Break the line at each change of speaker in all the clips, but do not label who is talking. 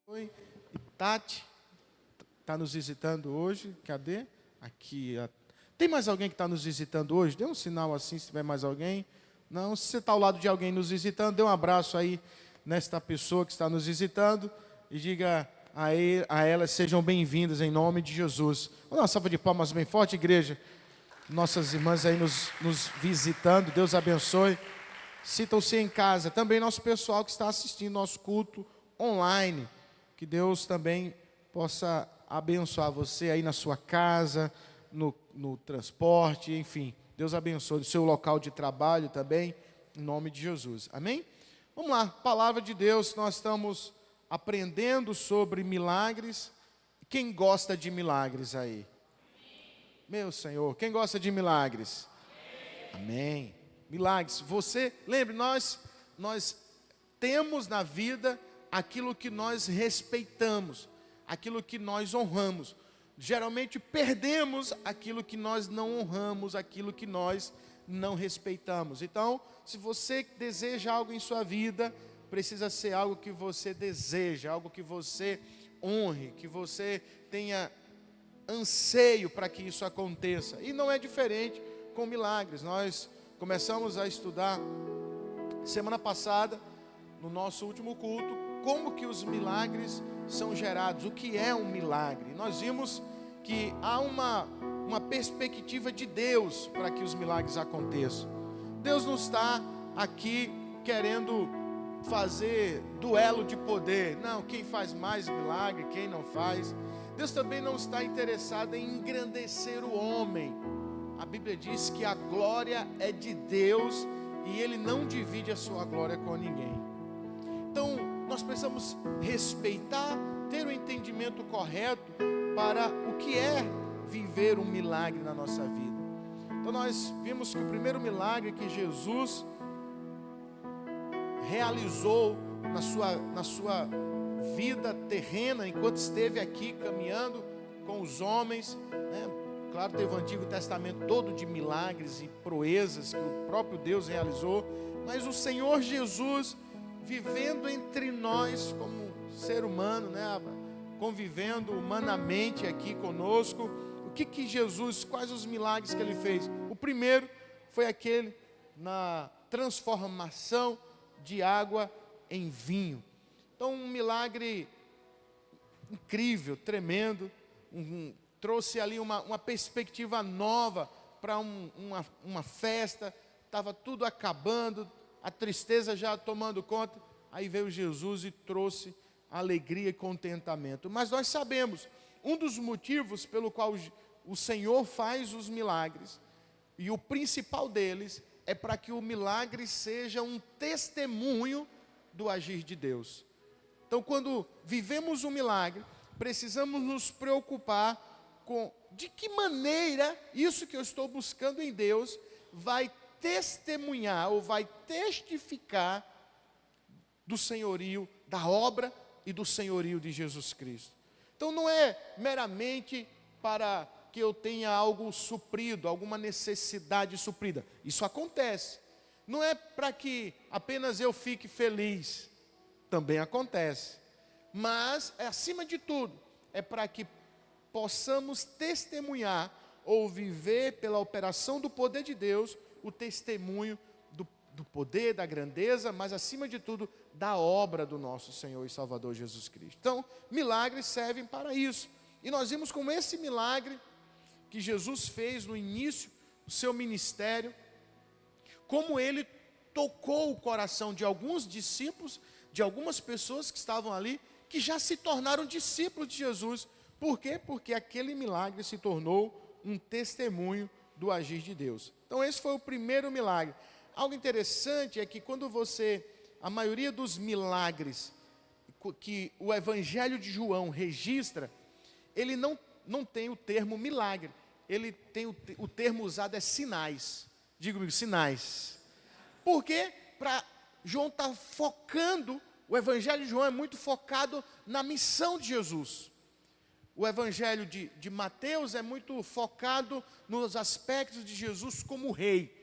Oi, e Tati está nos visitando hoje. Cadê? Aqui. Tem mais alguém que está nos visitando hoje? Dê um sinal assim se tiver mais alguém. Não, se você está ao lado de alguém nos visitando, dê um abraço aí nesta pessoa que está nos visitando e diga a elas, sejam bem-vindas em nome de Jesus. Vamos dar uma salva de palmas bem forte, igreja. Nossas irmãs aí nos visitando, Deus abençoe. Sintam-se em casa. Também nosso pessoal que está assistindo nosso culto online. Que Deus também possa abençoar você aí na sua casa, no transporte, enfim. Deus abençoe o seu local de trabalho também, em nome de Jesus. Amém? Vamos lá, palavra de Deus, nós estamos aprendendo sobre milagres. Quem gosta de milagres aí? Meu Senhor, quem gosta de milagres? Amém. Milagres, você, lembre, nós temos na vida aquilo que nós respeitamos, aquilo que nós honramos. Geralmente perdemos aquilo que nós não honramos, aquilo que nós não respeitamos. Então, se você deseja algo em sua vida, precisa ser algo que você deseja, algo que você honre, que você tenha anseio para que isso aconteça. E não é diferente com milagres. Nós começamos a estudar semana passada, no nosso último culto, como que os milagres são gerados, o que é um milagre. Nós vimos que há uma perspectiva de Deus para que os milagres aconteçam. Deus não está aqui querendo fazer duelo de poder. Não, quem faz mais milagre, quem não faz. Deus também não está interessado em engrandecer o homem. A Bíblia diz que a glória é de Deus e Ele não divide a sua glória com ninguém. Então, nós precisamos respeitar, ter o entendimento correto para o que é viver um milagre na nossa vida. Então, nós vimos que o primeiro milagre que Jesus realizou na sua vida terrena, enquanto esteve aqui caminhando com os homens, né? Claro, teve o Antigo Testamento todo de milagres e proezas que o próprio Deus realizou, mas o Senhor Jesus, vivendo entre nós como ser humano, né? Convivendo humanamente aqui conosco, quais os milagres que Ele fez? O primeiro foi aquele na transformação de água em vinho. Então, um milagre incrível, tremendo, trouxe ali uma perspectiva nova para uma festa. Estava tudo acabando, a tristeza já tomando conta. Aí veio Jesus e trouxe alegria e contentamento. Mas nós sabemos, um dos motivos pelo qual o Senhor faz os milagres, e o principal deles, é para que o milagre seja um testemunho do agir de Deus. Então, quando vivemos um milagre, precisamos nos preocupar com de que maneira isso que eu estou buscando em Deus vai testemunhar ou vai testificar do senhorio, da obra e do senhorio de Jesus Cristo. Então não é meramente para que eu tenha algo suprido, alguma necessidade suprida. Isso acontece. Não é para que apenas eu fique feliz. Também acontece. Mas, acima de tudo, é para que possamos testemunhar ou viver pela operação do poder de Deus, o testemunho do poder, da grandeza, mas acima de tudo, da obra do nosso Senhor e Salvador Jesus Cristo. Então, milagres servem para isso. E nós vimos como esse milagre que Jesus fez no início do seu ministério, como ele tocou o coração de alguns discípulos, de algumas pessoas que estavam ali, que já se tornaram discípulos de Jesus. Por quê? Porque aquele milagre se tornou um testemunho do agir de Deus. Então esse foi o primeiro milagre. Algo interessante é que a maioria dos milagres que o Evangelho de João registra, ele não tem o termo milagre, ele tem o termo usado é sinais. Diga comigo, sinais. Por quê? João está focando, o Evangelho de João é muito focado na missão de Jesus. O Evangelho de Mateus é muito focado nos aspectos de Jesus como rei.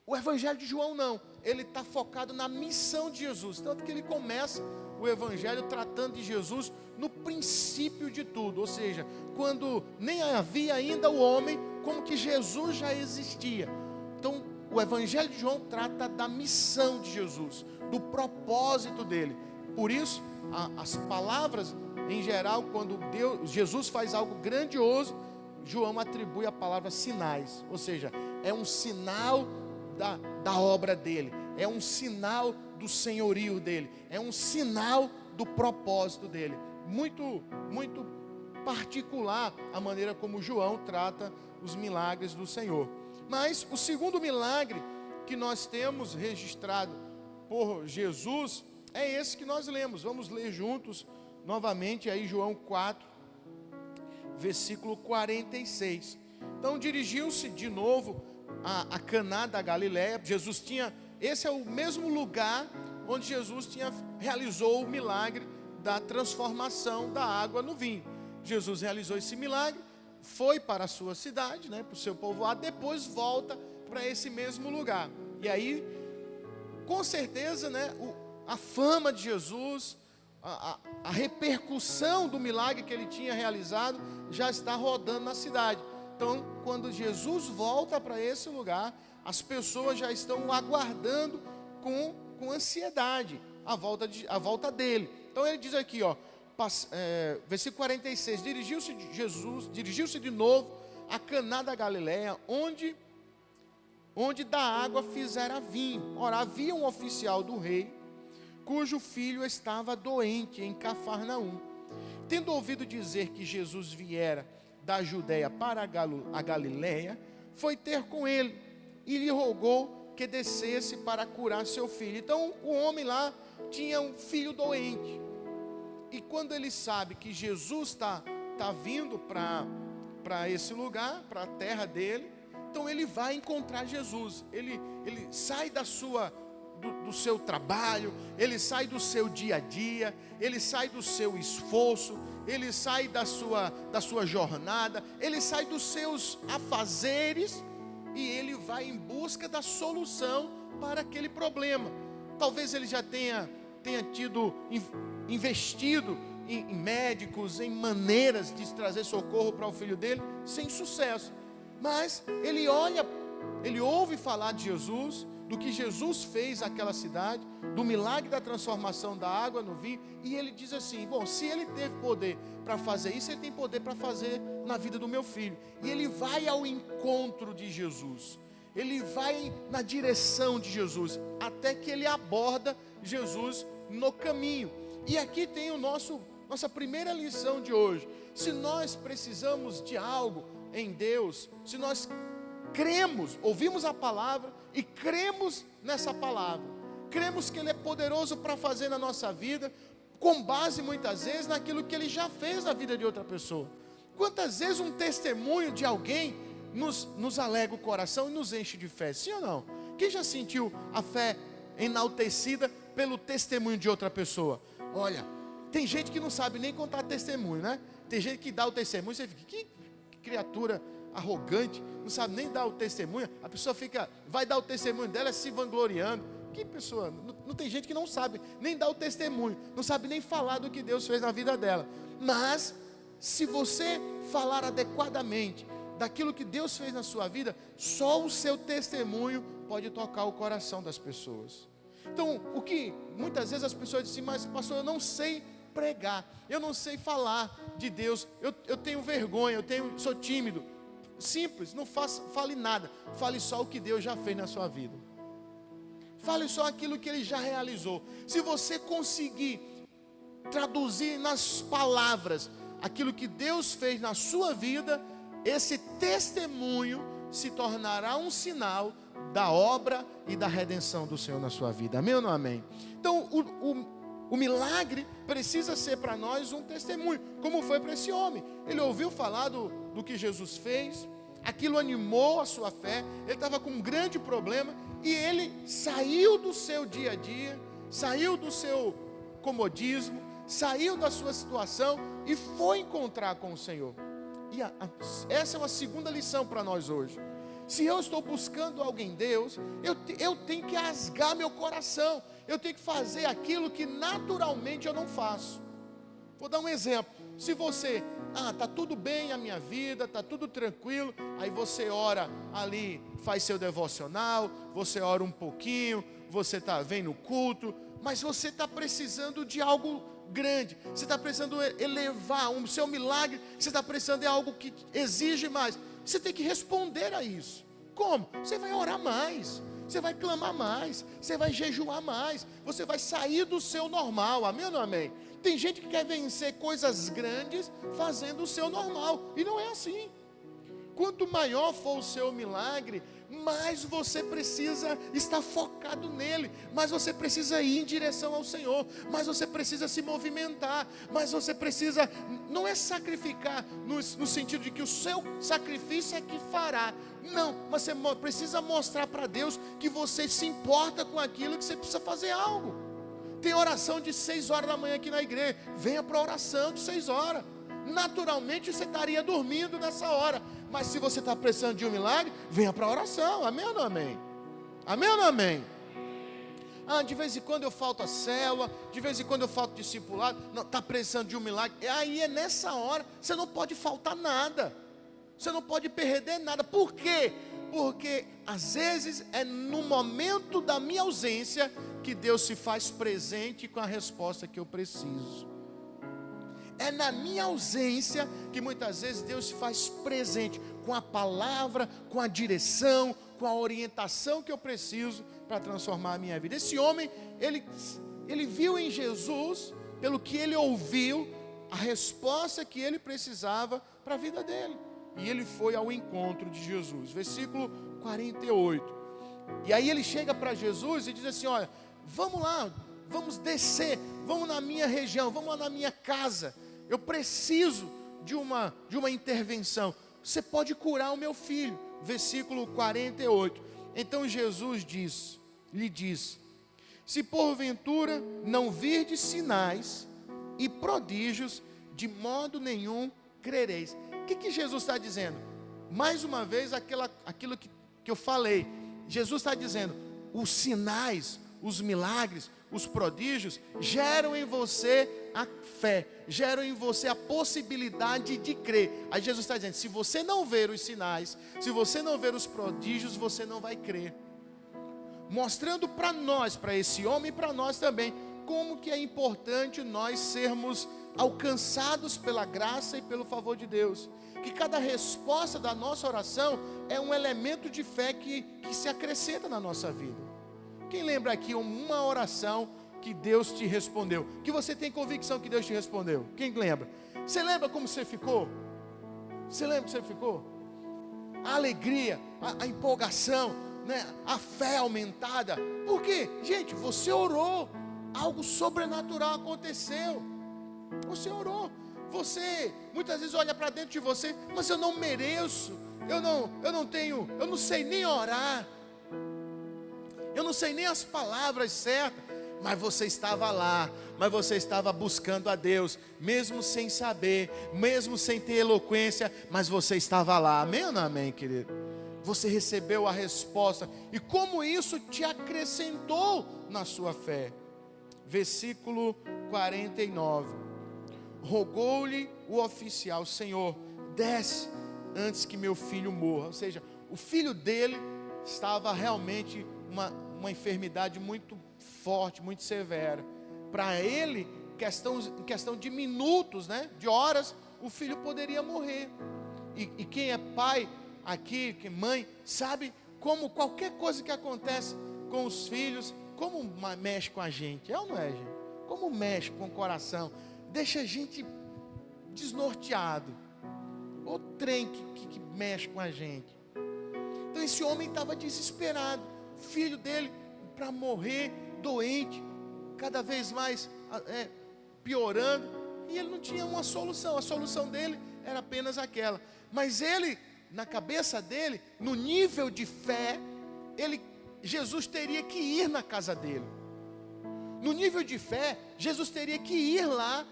O Evangelho de João não, ele está focado na missão de Jesus, tanto que ele começa o Evangelho tratando de Jesus no princípio de tudo, ou seja, quando nem havia ainda o homem, como que Jesus já existia. Então, o Evangelho de João trata da missão de Jesus, do propósito dele. Por isso, as palavras, em geral, quando Jesus faz algo grandioso, João atribui a palavra sinais, ou seja, é um sinal da obra dele, é um sinal do senhorio dele, é um sinal do propósito dele. Muito, muito particular a maneira como João trata os milagres do Senhor. Mas o segundo milagre que nós temos registrado por Jesus é esse que nós lemos. Vamos ler juntos novamente aí João 4, versículo 46. Então dirigiu-se de novo a Caná da Galileia. Jesus esse é o mesmo lugar onde Jesus realizou o milagre da transformação da água no vinho. Jesus realizou esse milagre, foi para a sua cidade, para o seu povoado, depois volta para esse mesmo lugar. E aí, com certeza, a fama de Jesus, a repercussão do milagre que ele tinha realizado já está rodando na cidade. Então, quando Jesus volta para esse lugar, as pessoas já estão aguardando com ansiedade a volta dele. Então ele diz aqui, versículo 46, dirigiu-se de novo a Caná da Galileia, onde da água fizera vinho. Ora, havia um oficial do rei, cujo filho estava doente em Cafarnaum. Tendo ouvido dizer que Jesus viera da Judeia para a Galileia, foi ter com ele e lhe rogou que descesse para curar seu filho. Então o homem lá tinha um filho doente, e quando ele sabe que Jesus está vindo para esse lugar, para a terra dele, então ele vai encontrar Jesus. Ele sai do seu trabalho, ele sai do seu dia a dia, ele sai do seu esforço, ele sai da sua jornada, ele sai dos seus afazeres, e ele vai em busca da solução para aquele problema. Talvez ele já tenha investido em médicos, em maneiras de trazer socorro para o filho dele, sem sucesso. Mas ele ouve falar de Jesus, do que Jesus fez naquela cidade, do milagre da transformação da água no vinho, e ele diz assim: bom, se ele teve poder para fazer isso, ele tem poder para fazer na vida do meu filho. E ele vai ao encontro de Jesus, ele vai na direção de Jesus, até que ele aborda Jesus no caminho. E aqui tem nossa primeira lição de hoje. Se nós precisamos de algo em Deus, se nós cremos, ouvimos a palavra e cremos nessa palavra, cremos que Ele é poderoso para fazer na nossa vida, com base muitas vezes naquilo que Ele já fez na vida de outra pessoa. Quantas vezes um testemunho de alguém nos alegra o coração e nos enche de fé, sim ou não? Quem já sentiu a fé enaltecida pelo testemunho de outra pessoa? Olha, tem gente que não sabe nem contar testemunho, Tem gente que dá o testemunho e você fica, que criatura arrogante, não sabe nem dar o testemunho. A pessoa vai dar o testemunho dela se vangloriando. Que pessoa, não tem gente que não sabe nem dar o testemunho, não sabe nem falar do que Deus fez na vida dela. Mas se você falar adequadamente daquilo que Deus fez na sua vida, só o seu testemunho pode tocar o coração das pessoas. Então, o que muitas vezes as pessoas dizem, mas pastor, eu não sei pregar, eu não sei falar de Deus, eu tenho vergonha, sou tímido. Simples, não fale nada, fale só o que Deus já fez na sua vida, fale só aquilo que Ele já realizou. Se você conseguir traduzir nas palavras aquilo que Deus fez na sua vida, esse testemunho se tornará um sinal da obra e da redenção do Senhor na sua vida. Amém ou não amém? Então o milagre precisa ser para nós um testemunho, como foi para esse homem. Ele ouviu falar do que Jesus fez, aquilo animou a sua fé, ele estava com um grande problema, e ele saiu do seu dia a dia, saiu do seu comodismo, saiu da sua situação e foi encontrar com o Senhor. E essa é uma segunda lição para nós hoje. Se eu estou buscando algo em Deus, eu tenho que rasgar meu coração. Eu tenho que fazer aquilo que naturalmente eu não faço. Vou dar um exemplo. Se você, está tudo bem a minha vida, está tudo tranquilo, aí você ora ali, faz seu devocional, você ora um pouquinho, você vem no culto, mas você está precisando de algo grande, você está precisando elevar o seu milagre, você está precisando de algo que exige mais. Você tem que responder a isso. Como? Você vai orar mais, você vai clamar mais, você vai jejuar mais, você vai sair do seu normal, amém ou não amém? Tem gente que quer vencer coisas grandes fazendo o seu normal, e não é assim. Quanto maior for o seu milagre, mais você precisa estar focado nele, mais você precisa ir em direção ao Senhor, mais você precisa se movimentar, mais você precisa, não é sacrificar no sentido de que o seu sacrifício é que fará, não, mas você precisa mostrar para Deus que você se importa com aquilo, que você precisa fazer algo. Tem oração de 6 horas da manhã aqui na igreja, venha para a oração de 6 horas. Naturalmente você estaria dormindo nessa hora, mas se você está precisando de um milagre, venha para a oração, amém ou não amém? Amém ou não amém? De vez em quando eu falto a célula, de vez em quando eu falto discipulado, não, está precisando de um milagre, aí é nessa hora, você não pode faltar nada, você não pode perder nada. Por quê? Porque às vezes é no momento da minha ausência que Deus se faz presente com a resposta que eu preciso. É na minha ausência que muitas vezes Deus se faz presente com a palavra, com a direção, com a orientação que eu preciso para transformar a minha vida. Esse homem, ele viu em Jesus, pelo que ele ouviu, a resposta que ele precisava para a vida dele. E ele foi ao encontro de Jesus. Versículo 48. E aí ele chega para Jesus e diz assim: olha, vamos lá, vamos descer, vamos na minha região, vamos lá na minha casa. Eu preciso de uma intervenção. Você pode curar o meu filho. Versículo 48. Então Jesus lhe diz: se porventura não virdes sinais e prodígios, de modo nenhum crereis. O que Jesus está dizendo? Mais uma vez aquilo que eu falei. Jesus está dizendo: os sinais, os milagres, os prodígios geram em você a fé, geram em você a possibilidade de crer. Aí Jesus está dizendo: se você não ver os sinais, se você não ver os prodígios, você não vai crer. Mostrando para nós, para esse homem e para nós também, como que é importante nós sermos alcançados pela graça e pelo favor de Deus. Que cada resposta da nossa oração é um elemento de fé que se acrescenta na nossa vida. Quem lembra aqui uma oração que Deus te respondeu, que você tem convicção que Deus te respondeu? Quem lembra? Você lembra como você ficou? Você lembra como você ficou? A alegria, a empolgação, né? A fé aumentada. Por quê? Gente, você orou, algo sobrenatural aconteceu. Você orou. Você muitas vezes olha para dentro de você: mas eu não mereço, eu não sei nem orar, eu não sei nem as palavras certas. Mas você estava lá, mas você estava buscando a Deus, mesmo sem saber, mesmo sem ter eloquência, mas você estava lá, amém ou não amém, querido? Você recebeu a resposta, e como isso te acrescentou na sua fé. Versículo 49. Rogou-lhe o oficial: Senhor, desce antes que meu filho morra. Ou seja, o filho dele estava realmente uma enfermidade muito forte, muito severa. Para ele, questão de minutos, né, de horas, o filho poderia morrer. E quem é pai aqui, que mãe, sabe como qualquer coisa que acontece com os filhos, como mexe com a gente, é ou não é, gente? Como mexe com o coração, deixa a gente desnorteado. O trem que mexe com a gente. Então esse homem estava desesperado, filho dele para morrer, doente, cada vez mais piorando, e ele não tinha uma solução. A solução dele era apenas aquela. Mas ele, na cabeça dele, no nível de fé, Jesus teria que ir na casa dele. No nível de fé, Jesus teria que ir lá.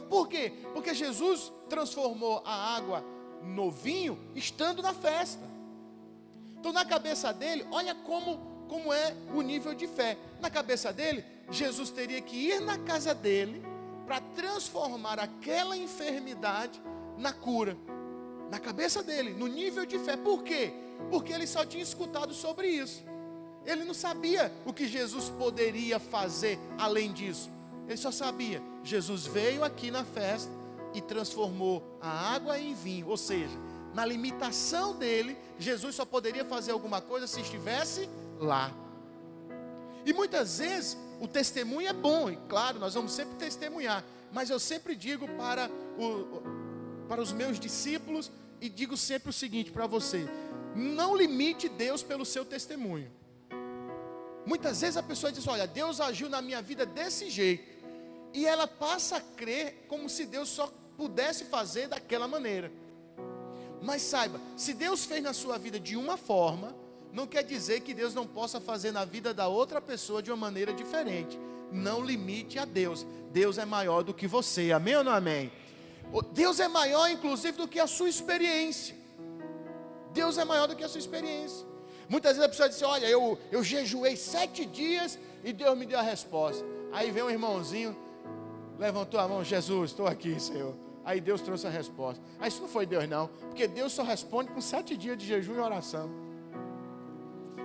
Por quê? Porque Jesus transformou a água no vinho estando na festa. Então na cabeça dele, olha como é o nível de fé. Na cabeça dele, Jesus teria que ir na casa dele para transformar aquela enfermidade na cura. Na cabeça dele, no nível de fé. Por quê? Porque ele só tinha escutado sobre isso. Ele não sabia o que Jesus poderia fazer além disso. Ele só sabia, Jesus veio aqui na festa e transformou a água em vinho. Ou seja, na limitação dele, Jesus só poderia fazer alguma coisa se estivesse lá. E muitas vezes o testemunho é bom, e claro, nós vamos sempre testemunhar. Mas eu sempre digo para os meus discípulos, e digo sempre o seguinte para você: não limite Deus pelo seu testemunho. Muitas vezes a pessoa diz, olha, Deus agiu na minha vida desse jeito, e ela passa a crer como se Deus só pudesse fazer daquela maneira. Mas saiba, se Deus fez na sua vida de uma forma, não quer dizer que Deus não possa fazer na vida da outra pessoa de uma maneira diferente. Não limite a Deus. Deus é maior do que você, amém ou não amém? Deus é maior inclusive do que a sua experiência. Deus é maior do que a sua experiência. Muitas vezes a pessoa diz, olha, eu jejuei 7 dias e Deus me deu a resposta. Aí vem um irmãozinho, levantou a mão, Jesus, estou aqui, Senhor. Aí Deus trouxe a resposta. Aí isso não foi Deus não, porque Deus só responde com 7 dias de jejum e oração.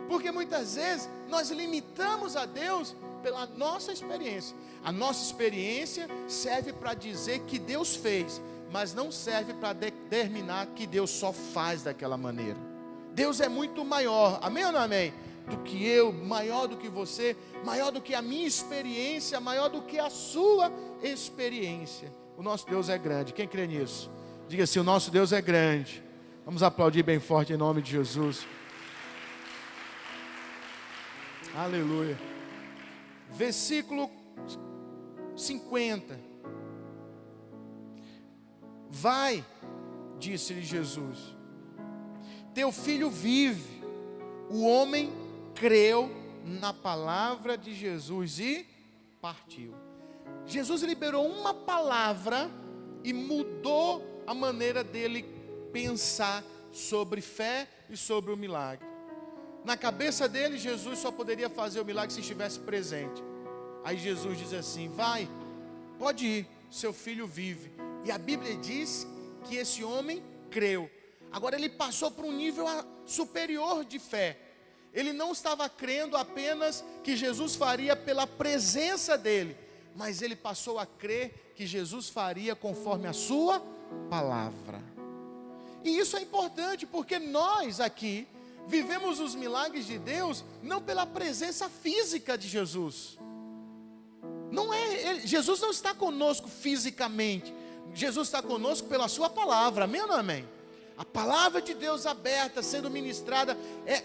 Porque muitas vezes nós limitamos a Deus pela nossa experiência. A nossa experiência serve para dizer que Deus fez, mas não serve para determinar que Deus só faz daquela maneira. Deus é muito maior, amém ou não amém? Do que eu, maior do que você, maior do que a minha experiência, maior do que a sua experiência. O nosso Deus é grande, quem crê nisso? Diga assim, o nosso Deus é grande. Vamos aplaudir bem forte em nome de Jesus. Aleluia. Versículo 50. Vai, disse-lhe Jesus, teu filho vive. O homem creu na palavra de Jesus e partiu. Jesus liberou uma palavra e mudou a maneira dele pensar sobre fé e sobre o milagre. Na cabeça dele, Jesus só poderia fazer o milagre se estivesse presente. Aí Jesus diz assim, vai, pode ir, seu filho vive. E a Bíblia diz que esse homem creu. Agora ele passou para um nível superior de fé. Ele não estava crendo apenas que Jesus faria pela presença dele, mas ele passou a crer que Jesus faria conforme a sua palavra. E isso é importante, porque nós aqui vivemos os milagres de Deus não pela presença física de Jesus. Jesus não está conosco fisicamente. Jesus está conosco pela sua palavra, amém ou não amém? A palavra de Deus aberta, sendo ministrada, é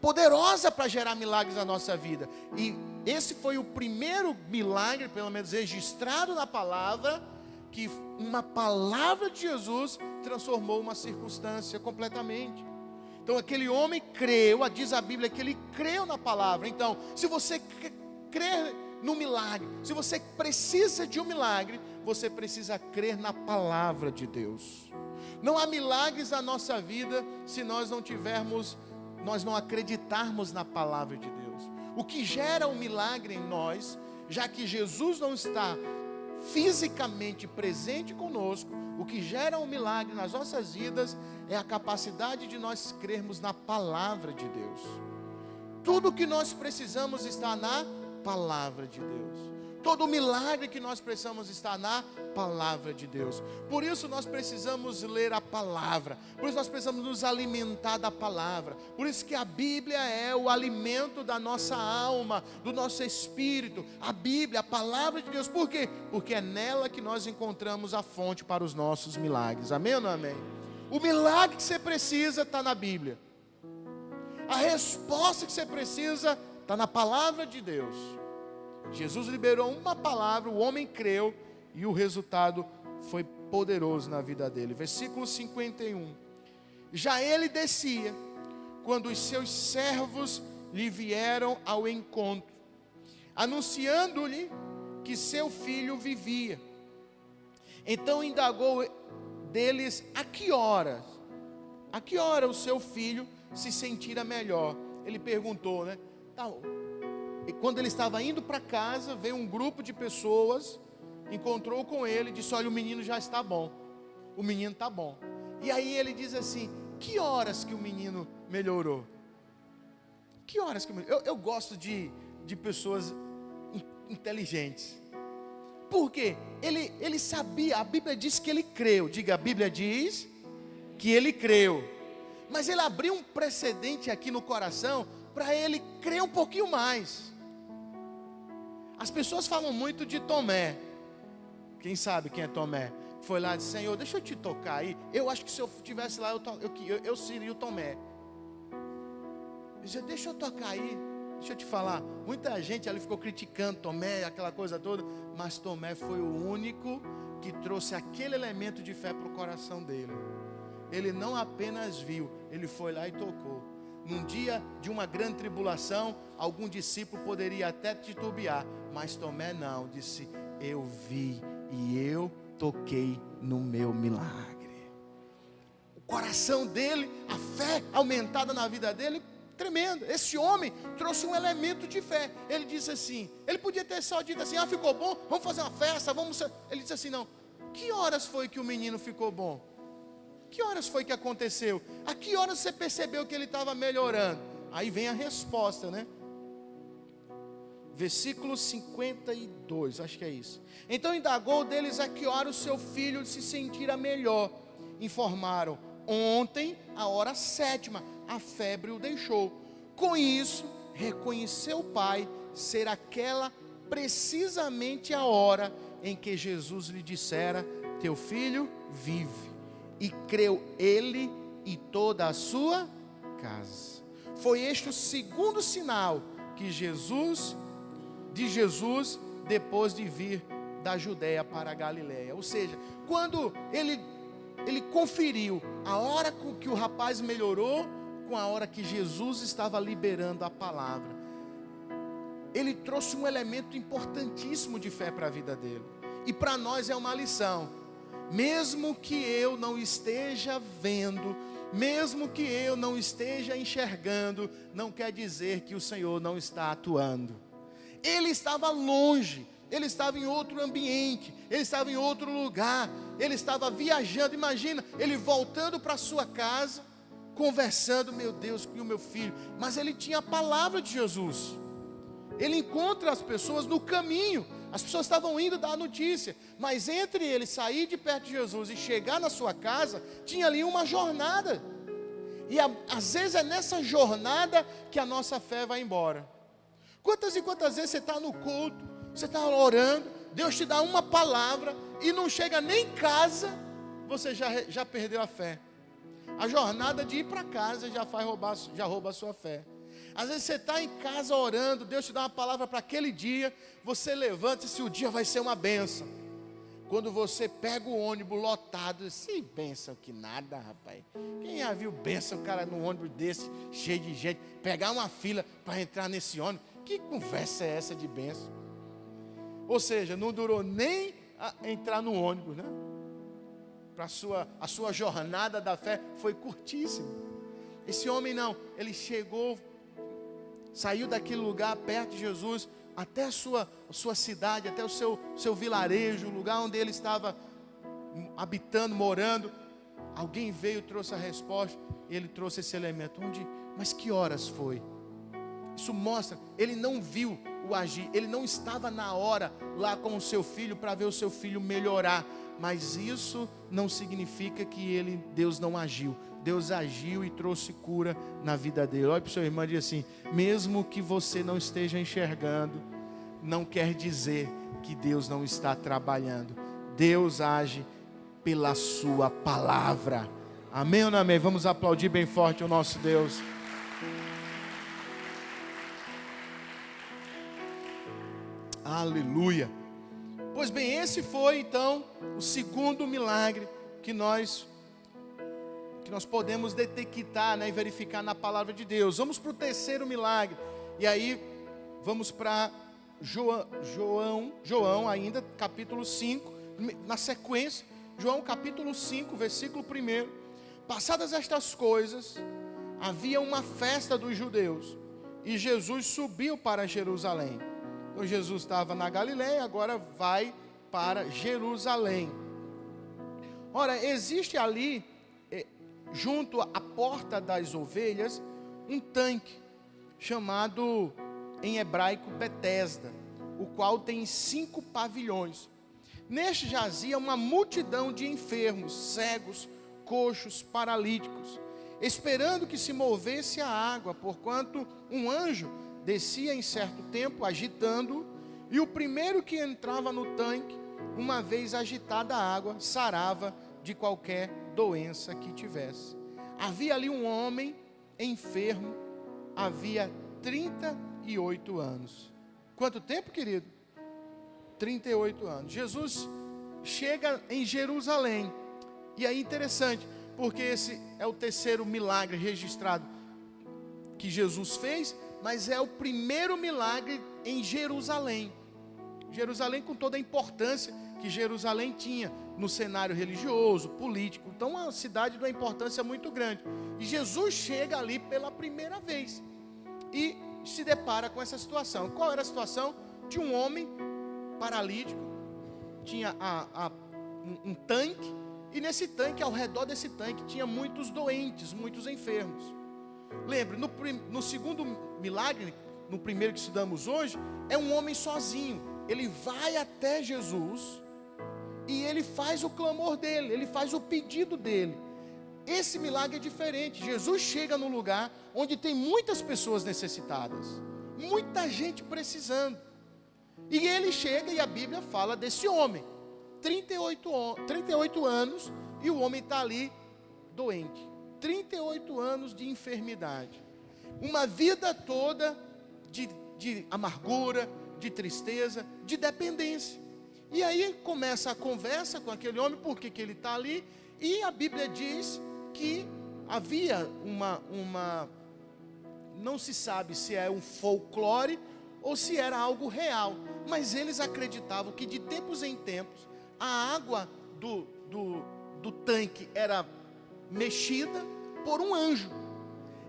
poderosa para gerar milagres na nossa vida. E esse foi o primeiro milagre, pelo menos registrado na palavra, que uma palavra de Jesus transformou uma circunstância completamente. Então aquele homem creu, diz a Bíblia que ele creu na palavra. Então, se você crer no milagre, se você precisa de um milagre, você precisa crer na palavra de Deus. Não há milagres na nossa vida se nós não acreditarmos na palavra de Deus. O que gera um milagre em nós, já que Jesus não está fisicamente presente conosco, o que gera um milagre nas nossas vidas é a capacidade de nós crermos na palavra de Deus. Tudo o que nós precisamos está na palavra de Deus. Todo milagre que nós precisamos está na palavra de Deus. Por isso nós precisamos ler a palavra. Por isso nós precisamos nos alimentar da palavra. Por isso que a Bíblia é o alimento da nossa alma, do nosso espírito. A Bíblia, a palavra de Deus. Por quê? Porque é nela que nós encontramos a fonte para os nossos milagres. Amém ou não amém? O milagre que você precisa está na Bíblia. A resposta que você precisa está na palavra de Deus. Jesus liberou uma palavra, o homem creu e o resultado foi poderoso na vida dele. Versículo 51. Já ele descia, quando os seus servos lhe vieram ao encontro, anunciando-lhe que seu filho vivia. Então indagou deles a que hora o seu filho se sentira melhor. Ele perguntou, né? E quando ele estava indo para casa, veio um grupo de pessoas, encontrou com ele e disse: olha, o menino já está bom. O menino está bom. E aí ele diz assim: que horas que o menino melhorou? Que horas que o menino... Eu gosto de pessoas inteligentes. Por quê? Ele sabia, a Bíblia diz que ele creu. Diga, a Bíblia diz que ele creu. Mas ele abriu um precedente aqui no coração para ele crer um pouquinho mais. As pessoas falam muito de Tomé. Quem sabe quem é Tomé? Foi lá e disse: Senhor, deixa eu te tocar aí. Eu acho que se eu estivesse lá, eu seria o Tomé. Dizia: deixa eu tocar aí. Deixa eu te falar. Muita gente ali ficou criticando Tomé, aquela coisa toda. Mas Tomé foi o único que trouxe aquele elemento de fé para o coração dele. Ele não apenas viu, ele foi lá e tocou. Num dia de uma grande tribulação, algum discípulo poderia até titubear, mas Tomé não, disse: eu vi e eu toquei no meu milagre. O coração dele, a fé aumentada na vida dele, tremendo. Esse homem trouxe um elemento de fé. Ele disse assim, ele podia ter só dito assim: ficou bom, vamos fazer uma festa, Ele disse assim: não, que horas foi que o menino ficou bom? Que horas foi que aconteceu? A que horas você percebeu que ele estava melhorando? Aí vem a resposta, né? Versículo 52, acho que é isso. Então indagou deles a que hora o seu filho se sentira melhor. Informaram: ontem, a hora 7ª, a febre o deixou. Com isso, reconheceu o pai ser aquela precisamente a hora em que Jesus lhe dissera: teu filho vive. E creu ele e toda a sua casa. Foi este o segundo sinal que Jesus depois de vir da Judéia para a Galiléia. Ou seja, quando ele conferiu a hora com que o rapaz melhorou com a hora que Jesus estava liberando a palavra, ele trouxe um elemento importantíssimo de fé para a vida dele. E para nós é uma lição. Mesmo que eu não esteja vendo, mesmo que eu não esteja enxergando, não quer dizer que o Senhor não está atuando. Ele estava longe, ele estava em outro ambiente, ele estava em outro lugar, ele estava viajando. Imagina, ele voltando para sua casa, conversando: meu Deus, com o meu filho. Mas ele tinha a palavra de Jesus. Ele encontra as pessoas no caminho. As pessoas estavam indo dar a notícia, mas entre ele sair de perto de Jesus e chegar na sua casa, tinha ali uma jornada. E às vezes é nessa jornada que a nossa fé vai embora. Quantas e quantas vezes você está no culto, você está orando, Deus te dá uma palavra e não chega nem em casa, você já perdeu a fé. A jornada de ir para casa já rouba a sua fé. Às vezes você está em casa orando, Deus te dá uma palavra para aquele dia, você levanta e se o dia vai ser uma bênção. Quando você pega o ônibus lotado, bênção que nada, rapaz. Quem já viu bênção, cara, num ônibus desse, cheio de gente, pegar uma fila para entrar nesse ônibus? Que conversa é essa de bênção? Ou seja, não durou nem a entrar no ônibus, né? A sua jornada da fé foi curtíssima. Esse homem não, ele chegou, saiu daquele lugar perto de Jesus, até a sua cidade, até o seu vilarejo, o lugar onde ele estava habitando, morando. Alguém veio e trouxe a resposta, e ele trouxe esse elemento. Mas que horas foi? Isso mostra, ele não viu o agir, ele não estava na hora lá com o seu filho para ver o seu filho melhorar. Mas isso não significa que Deus não agiu. Deus agiu e trouxe cura na vida dele. Olha para o seu irmão e diz assim: mesmo que você não esteja enxergando, não quer dizer que Deus não está trabalhando. Deus age pela sua palavra. Amém ou não amém? Vamos aplaudir bem forte o nosso Deus. Aleluia. Pois bem, esse foi então o segundo milagre que nós podemos detectar, né, e verificar na palavra de Deus. Vamos para o terceiro milagre. E aí vamos para João ainda, capítulo 5, na sequência, João capítulo 5, versículo 1. Passadas estas coisas, havia uma festa dos judeus e Jesus subiu para Jerusalém. Então Jesus estava na Galileia, agora vai para Jerusalém. Ora, existe ali, junto à porta das ovelhas, um tanque, chamado em hebraico Betesda, o qual tem 5 pavilhões. Neste jazia uma multidão de enfermos, cegos, coxos, paralíticos, esperando que se movesse a água, porquanto um anjo descia em certo tempo, agitando, e o primeiro que entrava no tanque, uma vez agitada a água, sarava de qualquer doença que tivesse. Havia ali um homem enfermo, havia 38 anos. Quanto tempo, querido? 38 anos. Jesus chega em Jerusalém. E aí interessante, porque esse é o terceiro milagre registrado que Jesus fez, mas é o primeiro milagre em Jerusalém. Jerusalém, com toda a importância que Jerusalém tinha no cenário religioso, político. Então, uma cidade de uma importância muito grande. E Jesus chega ali pela primeira vez e se depara com essa situação. Qual era a situação? De um homem paralítico, tinha um tanque, e nesse tanque, ao redor desse tanque, tinha muitos doentes, muitos enfermos. Lembre, no segundo milagre, no primeiro que estudamos hoje, é um homem sozinho. Ele vai até Jesus e ele faz o clamor dele, ele faz o pedido dele. Esse milagre é diferente. Jesus chega num lugar onde tem muitas pessoas necessitadas, muita gente precisando. E ele chega e a Bíblia fala desse homem, 38 anos, e o homem está ali doente. 38 anos de enfermidade. Uma vida toda de amargura, de tristeza, de dependência. E aí começa a conversa com aquele homem, por que ele está ali, e a Bíblia diz que havia não se sabe se é um folclore ou se era algo real, mas eles acreditavam que de tempos em tempos a água do tanque era mexida por um anjo,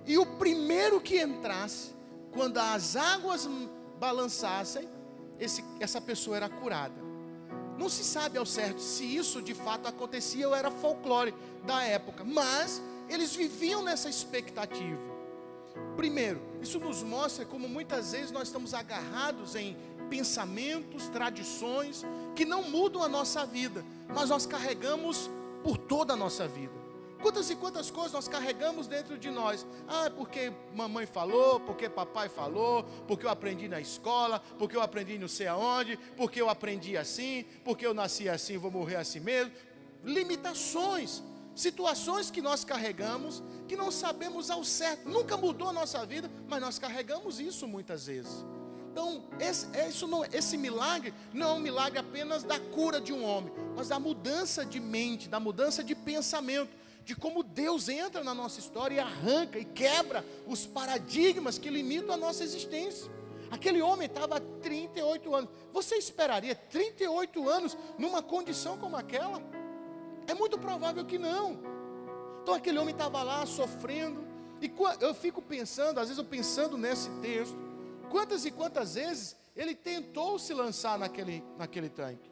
e o primeiro que entrasse, quando as águas balançassem, essa pessoa era curada. Não se sabe ao certo se isso de fato acontecia ou era folclore da época, mas eles viviam nessa expectativa. Primeiro, isso nos mostra como muitas vezes nós estamos agarrados em pensamentos, tradições que não mudam a nossa vida, mas nós carregamos por toda a nossa vida. Quantas e quantas coisas nós carregamos dentro de nós? Porque mamãe falou, porque papai falou, porque eu aprendi na escola, porque eu aprendi não sei aonde, porque eu aprendi assim, porque eu nasci assim, vou morrer assim mesmo. Limitações, situações que nós carregamos, que não sabemos ao certo, nunca mudou a nossa vida, mas nós carregamos isso muitas vezes. Então, esse milagre não é um milagre apenas da cura de um homem, mas da mudança de mente, da mudança de pensamento, de como Deus entra na nossa história e arranca e quebra os paradigmas que limitam a nossa existência. Aquele homem estava há 38 anos. Você esperaria 38 anos numa condição como aquela? É muito provável que não. Então aquele homem estava lá sofrendo. E eu fico pensando, às vezes eu pensando nesse texto, quantas e quantas vezes ele tentou se lançar naquele tanque.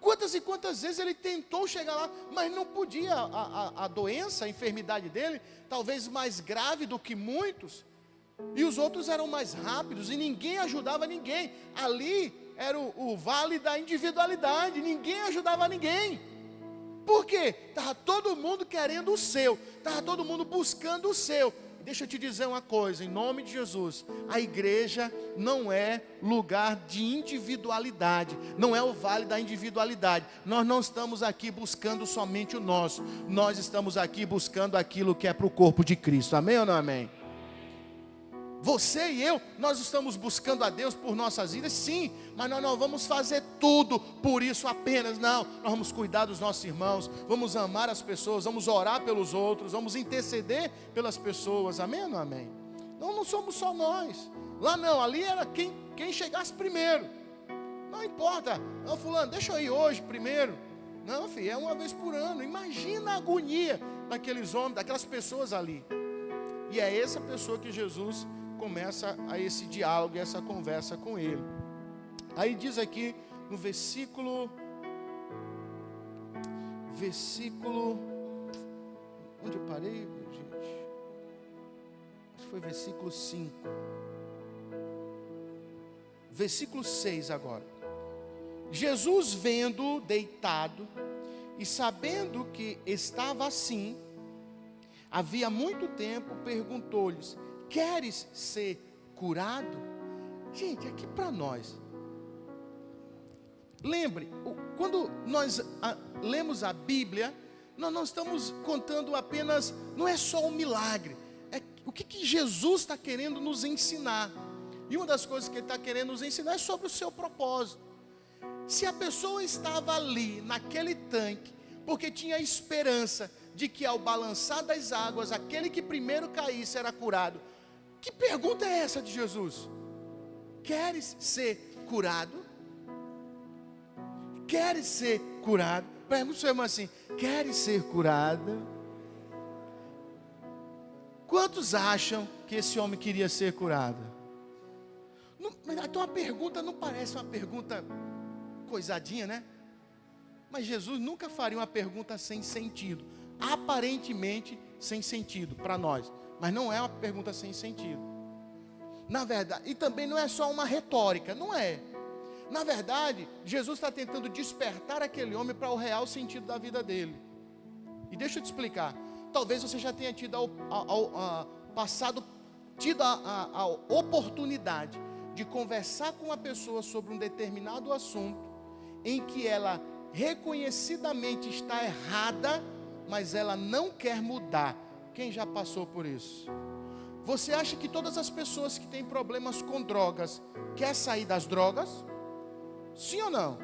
Quantas e quantas vezes ele tentou chegar lá, mas não podia. A doença, a enfermidade dele, talvez mais grave do que muitos, e os outros eram mais rápidos, e ninguém ajudava ninguém. Ali era o vale da individualidade, ninguém ajudava ninguém. Por quê? Estava todo mundo querendo o seu, estava todo mundo buscando o seu. Deixa eu te dizer uma coisa, em nome de Jesus, a igreja não é lugar de individualidade, não é o vale da individualidade. Nós não estamos aqui buscando somente o nosso, nós estamos aqui buscando aquilo que é para o corpo de Cristo, amém ou não amém? Você e eu, nós estamos buscando a Deus por nossas vidas, sim, mas nós não vamos fazer tudo por isso apenas, não. Nós vamos cuidar dos nossos irmãos, vamos amar as pessoas, vamos orar pelos outros, vamos interceder pelas pessoas, amém ou não amém? Não somos só nós, lá não, ali era quem chegasse primeiro, não importa, não, fulano, deixa eu ir hoje primeiro, não filho, é uma vez por ano. Imagina a agonia daqueles homens, daquelas pessoas ali. E é essa pessoa que Jesus começa a esse diálogo, essa conversa com ele. Aí diz aqui no versículo, onde eu parei, gente? Acho que foi versículo 5. Versículo 6 agora. Jesus, vendo-o deitado e sabendo que estava assim, havia muito tempo, perguntou-lhes: queres ser curado? Gente, aqui para nós, lembre, quando nós lemos a Bíblia, nós não estamos contando apenas, não é só um milagre, é o que Jesus está querendo nos ensinar. E uma das coisas que Ele está querendo nos ensinar é sobre o seu propósito. Se a pessoa estava ali, naquele tanque, porque tinha esperança de que ao balançar das águas, aquele que primeiro caísse era curado. Que pergunta é essa de Jesus? Queres ser curado? Queres ser curado? Pergunta ao seu irmão assim: queres ser curado? Quantos acham que esse homem queria ser curado? Então a pergunta não parece uma pergunta coisadinha, né? Mas Jesus nunca faria uma pergunta sem sentido, aparentemente sem sentido para nós, mas não é uma pergunta sem sentido. Na verdade, e também não é só uma retórica, não é. Na verdade, Jesus está tentando despertar aquele homem para o real sentido da vida dele. E deixa eu te explicar. Talvez você já tenha tido a oportunidade de conversar com uma pessoa sobre um determinado assunto, em que ela reconhecidamente está errada, mas ela não quer mudar. Quem já passou por isso? Você acha que todas as pessoas que têm problemas com drogas querem sair das drogas? Sim ou não?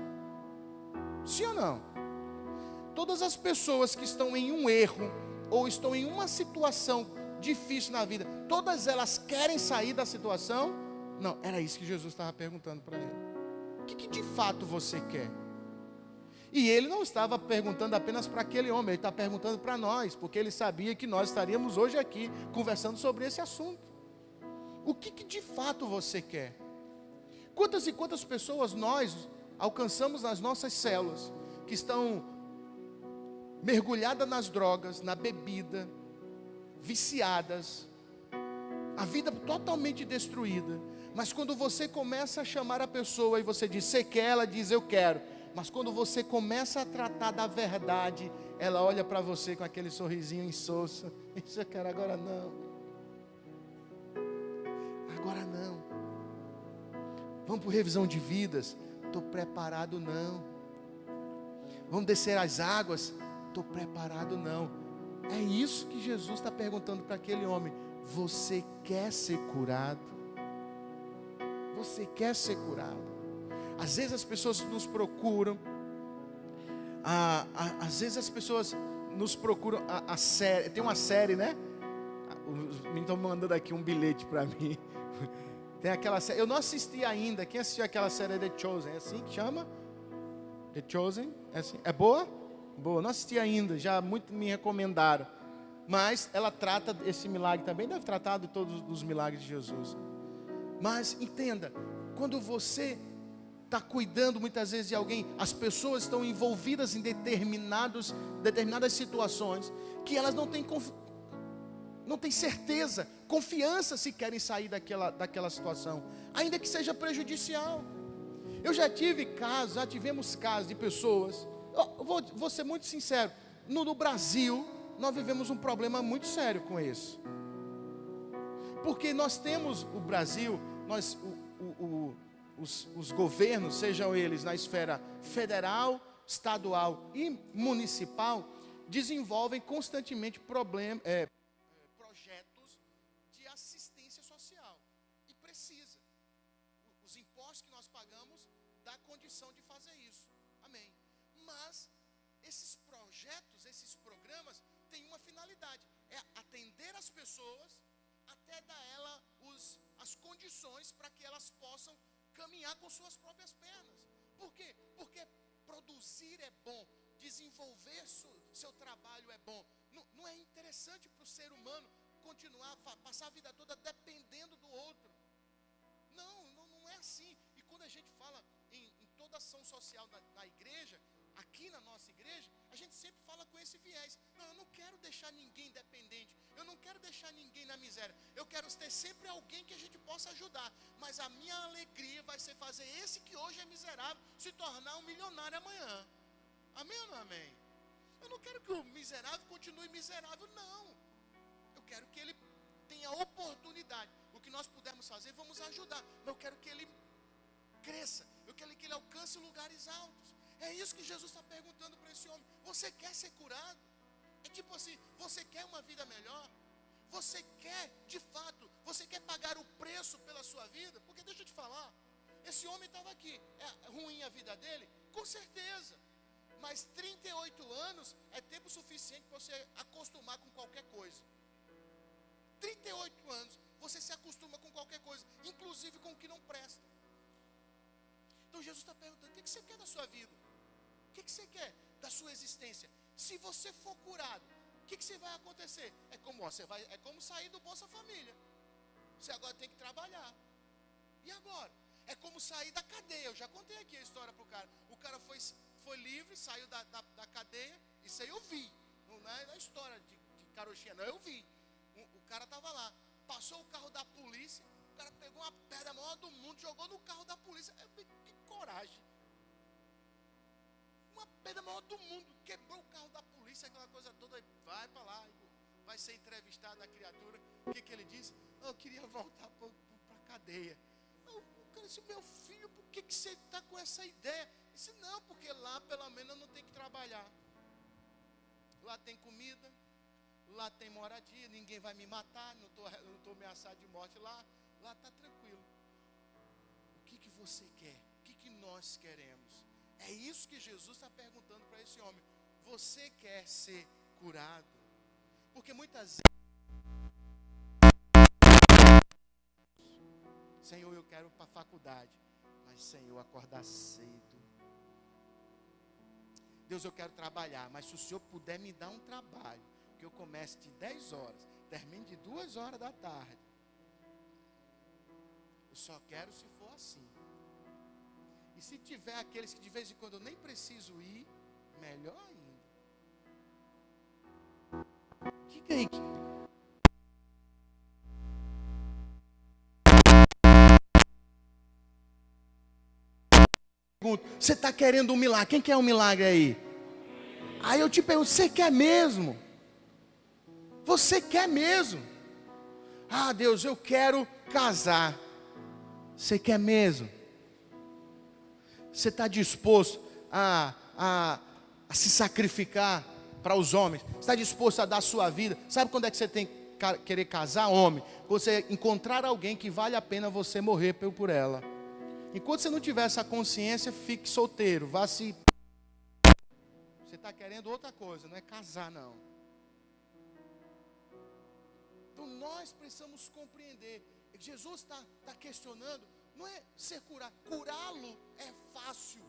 Sim ou não? Todas as pessoas que estão em um erro, ou estão em uma situação difícil na vida, todas elas querem sair da situação? Não, era isso que Jesus estava perguntando para ele. O que de fato você quer? E ele não estava perguntando apenas para aquele homem, ele está perguntando para nós, porque ele sabia que nós estaríamos hoje aqui conversando sobre esse assunto. O que de fato você quer? Quantas e quantas pessoas nós alcançamos nas nossas células, que estão mergulhadas nas drogas, na bebida, viciadas, a vida totalmente destruída. Mas quando você começa a chamar a pessoa e você diz: você quer? Ela diz: eu quero. Mas quando você começa a tratar da verdade, ela olha para você com aquele sorrisinho insosso: isso eu quero, agora não. Agora não. Vamos para revisão de vidas? Estou preparado não. Vamos descer as águas? Estou preparado não. É isso que Jesus está perguntando para aquele homem: você quer ser curado? Você quer ser curado? Às vezes as pessoas nos procuram, às vezes as pessoas nos procuram, a série, tem uma série, né? Os meninos estão mandando aqui um bilhete para mim. Tem aquela série, eu não assisti ainda. Quem assistiu aquela série The Chosen? É assim que chama? The Chosen? É assim? É boa? Boa, não assisti ainda, já muito me recomendaram. Mas ela trata esse milagre também, deve tratar de todos os milagres de Jesus. Mas entenda, quando você está cuidando muitas vezes de alguém, as pessoas estão envolvidas em determinadas situações, que elas não têm certeza, confiança se querem sair daquela situação, ainda que seja prejudicial. Eu já tivemos casos de pessoas, vou ser muito sincero, no Brasil, nós vivemos um problema muito sério com isso. Porque nós temos o Brasil, os governos, sejam eles na esfera federal, estadual e municipal, desenvolvem constantemente projetos de assistência social. E precisa. Os impostos que nós pagamos dá condição de fazer isso. Amém. Mas esses projetos, esses programas têm uma finalidade: é atender as pessoas até dar ela as condições para que elas possam caminhar com suas próprias pernas. Por quê? Porque produzir é bom, desenvolver seu trabalho é bom. Não é interessante para o ser humano continuar, passar a vida toda dependendo do outro. Não é assim. E quando a gente fala em toda ação social na igreja, aqui na nossa igreja, a gente sempre fala com esse viés. Não, eu não quero deixar ninguém dependente, eu não quero deixar ninguém na miséria, eu quero ter sempre alguém que a gente possa ajudar, mas a minha alegria vai ser fazer esse que hoje é miserável se tornar um milionário amanhã. Amém ou não amém? Eu não quero que o miserável continue miserável, não. Eu quero que ele tenha oportunidade. O que nós pudermos fazer, vamos ajudar, mas eu quero que ele cresça, eu quero que ele alcance lugares altos. É isso que Jesus está perguntando para esse homem. Você quer ser curado? É tipo assim, você quer uma vida melhor? Você quer, de fato, você quer pagar o preço pela sua vida? Porque deixa eu te falar, esse homem estava aqui, é ruim a vida dele? Com certeza. Mas 38 anos é tempo suficiente para você acostumar com qualquer coisa. 38 anos, você se acostuma com qualquer coisa, inclusive com o que não presta. Então Jesus está perguntando, o que você quer da sua vida? O que você quer da sua existência? Se você for curado, o que vai acontecer? É como sair do Bolsa Família. Você agora tem que trabalhar. E agora? É como sair da cadeia. Eu já contei aqui a história para o cara. O cara foi livre, saiu da cadeia. Isso aí eu vi. Não é a história de carochinha, não. Eu vi. O cara estava lá. Passou o carro da polícia. O cara pegou uma pedra maior do mundo, jogou no carro da polícia. Que coragem. Uma pedra maior do mundo. Quebrou o carro da polícia, aquela coisa toda. Vai para lá. Vai ser entrevistado a criatura. O que ele disse? Eu queria voltar para a cadeia. O cara disse, meu filho, por que você está com essa ideia? Ele disse, não, porque lá pelo menos eu não tenho que trabalhar. Lá tem comida, lá tem moradia, ninguém vai me matar, não estou ameaçado de morte lá. Lá está tranquilo. O que você quer? O que nós queremos? É isso que Jesus está perguntando para esse homem. Você quer ser curado? Porque muitas vezes, Senhor, eu quero ir para a faculdade, mas Senhor, acordar cedo. Deus, eu quero trabalhar, mas se o Senhor puder me dar um trabalho, que eu comece de 10 horas, termine de 2 horas da tarde. Eu só quero se for assim. E se tiver aqueles que de vez em quando eu nem preciso ir, melhor ainda. Diga aí. Você está querendo um milagre? Quem quer um milagre aí? Aí eu te pergunto, você quer mesmo? Você quer mesmo? Ah, Deus, eu quero casar. Você quer mesmo? Você está disposto a se sacrificar para os homens? Está disposto a dar a sua vida? Sabe quando é que você tem que querer casar, homem? Quando você encontrar alguém que vale a pena você morrer por ela. Enquanto você não tiver essa consciência, fique solteiro. Vá se... Você está querendo outra coisa, não é casar não. Então nós precisamos compreender. Jesus está questionando, não é ser curado. Curá-lo é fácil.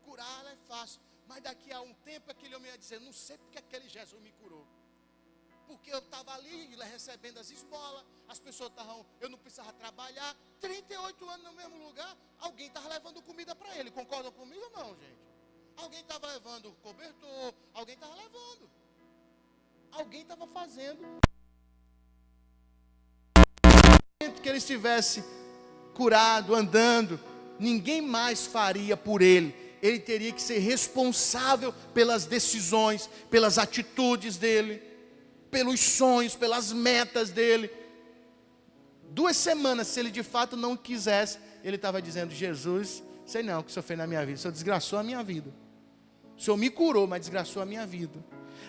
Curá-lo é fácil. Mas daqui a um tempo aquele homem ia dizer, não sei porque aquele Jesus me curou. Porque eu estava ali recebendo as esmolas, as pessoas estavam, eu não precisava trabalhar. 38 anos no mesmo lugar, alguém estava levando comida para ele. Concordam comigo ou não, gente? Alguém estava levando cobertor, alguém estava levando. Alguém estava fazendo. Que ele estivesse curado, andando, ninguém mais faria por ele. Ele teria que ser responsável pelas decisões, pelas atitudes dele, pelos sonhos, pelas metas dele. 2 semanas, se ele de fato não quisesse, ele estava dizendo, Jesus, sei não o que o Senhor fez na minha vida, o Senhor desgraçou a minha vida. O Senhor me curou, mas desgraçou a minha vida.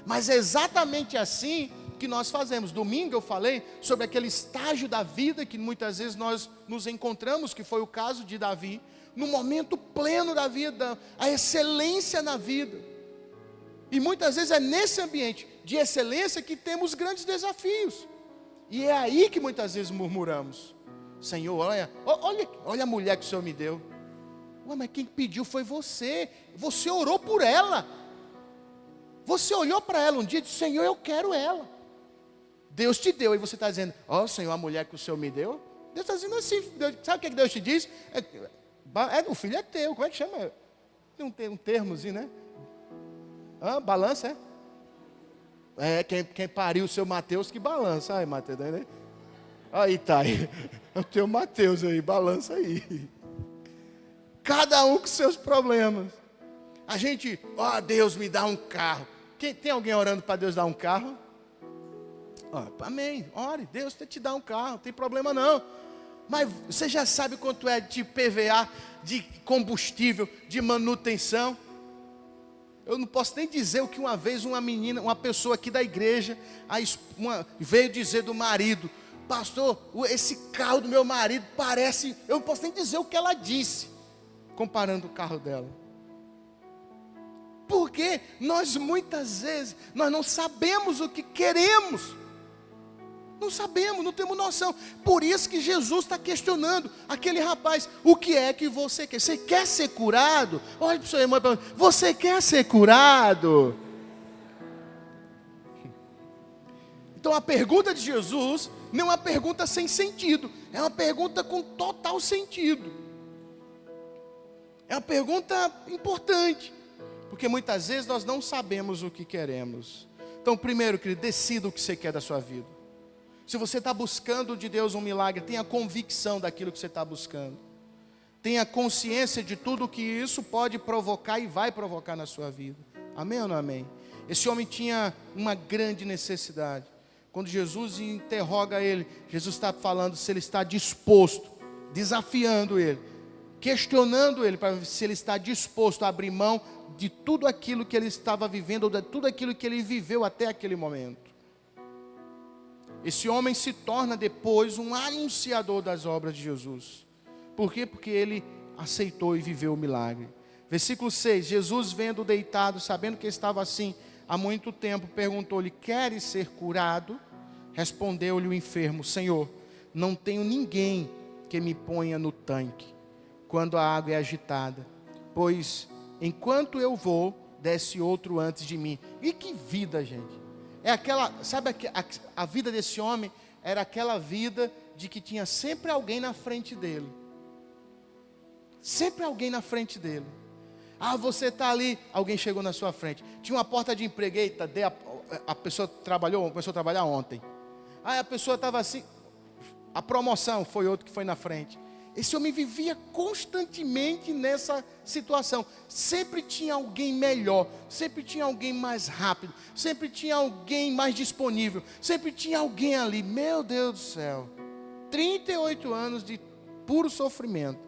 Mas é exatamente assim que nós fazemos. Domingo eu falei sobre aquele estágio da vida que muitas vezes nós nos encontramos, que foi o caso de Davi, no momento pleno da vida, a excelência na vida. E muitas vezes é nesse ambiente de excelência que temos grandes desafios. E é aí que muitas vezes murmuramos. Senhor, olha a mulher que o Senhor me deu. Ué, mas quem pediu foi você. Você orou por ela. Você olhou para ela um dia e disse, Senhor, eu quero ela. Deus te deu, e você está dizendo, ó Senhor, a mulher que o Senhor me deu. Deus está dizendo assim, sabe o que Deus te diz? O filho é teu, como é que chama? Tem um termozinho, né? Balança, é? Quem pariu o seu Mateus que balança. Aí, Mateus, né? Aí tá, é o teu Mateus aí, balança aí. Cada um com seus problemas. A gente, Deus me dá um carro. Tem alguém orando para Deus dar um carro? Amém, ore, Deus te dá um carro, não tem problema não. Mas você já sabe quanto é de PVA, de combustível, de manutenção? Eu não posso nem dizer o que uma vez uma pessoa aqui da igreja, veio dizer do marido: pastor, esse carro do meu marido parece... Eu não posso nem dizer o que ela disse, comparando o carro dela. Porque muitas vezes, nós não sabemos o que queremos. Não sabemos, não temos noção. Por isso que Jesus está questionando aquele rapaz: o que é que você quer? Você quer ser curado? Olha para o seu irmão e pergunta: você quer ser curado? Então a pergunta de Jesus não é uma pergunta sem sentido, é uma pergunta com total sentido. É uma pergunta importante, porque muitas vezes nós não sabemos o que queremos. Então, primeiro, querido, decida o que você quer da sua vida. Se você está buscando de Deus um milagre, tenha convicção daquilo que você está buscando. Tenha consciência de tudo que isso pode provocar e vai provocar na sua vida. Amém ou não amém? Esse homem tinha uma grande necessidade. Quando Jesus interroga ele, Jesus está falando se ele está disposto, desafiando ele, questionando ele para ver se ele está disposto a abrir mão de tudo aquilo que ele estava vivendo, ou de tudo aquilo que ele viveu até aquele momento. Esse homem se torna depois um anunciador das obras de Jesus. Por quê? Porque ele aceitou e viveu o milagre. Versículo 6, Jesus vendo deitado, sabendo que estava assim há muito tempo, perguntou-lhe: queres ser curado? Respondeu-lhe o enfermo: Senhor, não tenho ninguém que me ponha no tanque quando a água é agitada, pois enquanto eu vou, desce outro antes de mim. E que vida, gente! É aquela, sabe, a vida desse homem era aquela vida de que tinha sempre alguém na frente dele. Sempre alguém na frente dele. Você está ali, alguém chegou na sua frente. Tinha uma porta de emprego, eita, a pessoa começou a trabalhar ontem. Aí a pessoa estava assim, a promoção, foi outro que foi na frente. Esse homem vivia constantemente nessa situação. Sempre tinha alguém melhor, sempre tinha alguém mais rápido, sempre tinha alguém mais disponível, sempre tinha alguém ali. Meu Deus do céu, 38 anos de puro sofrimento.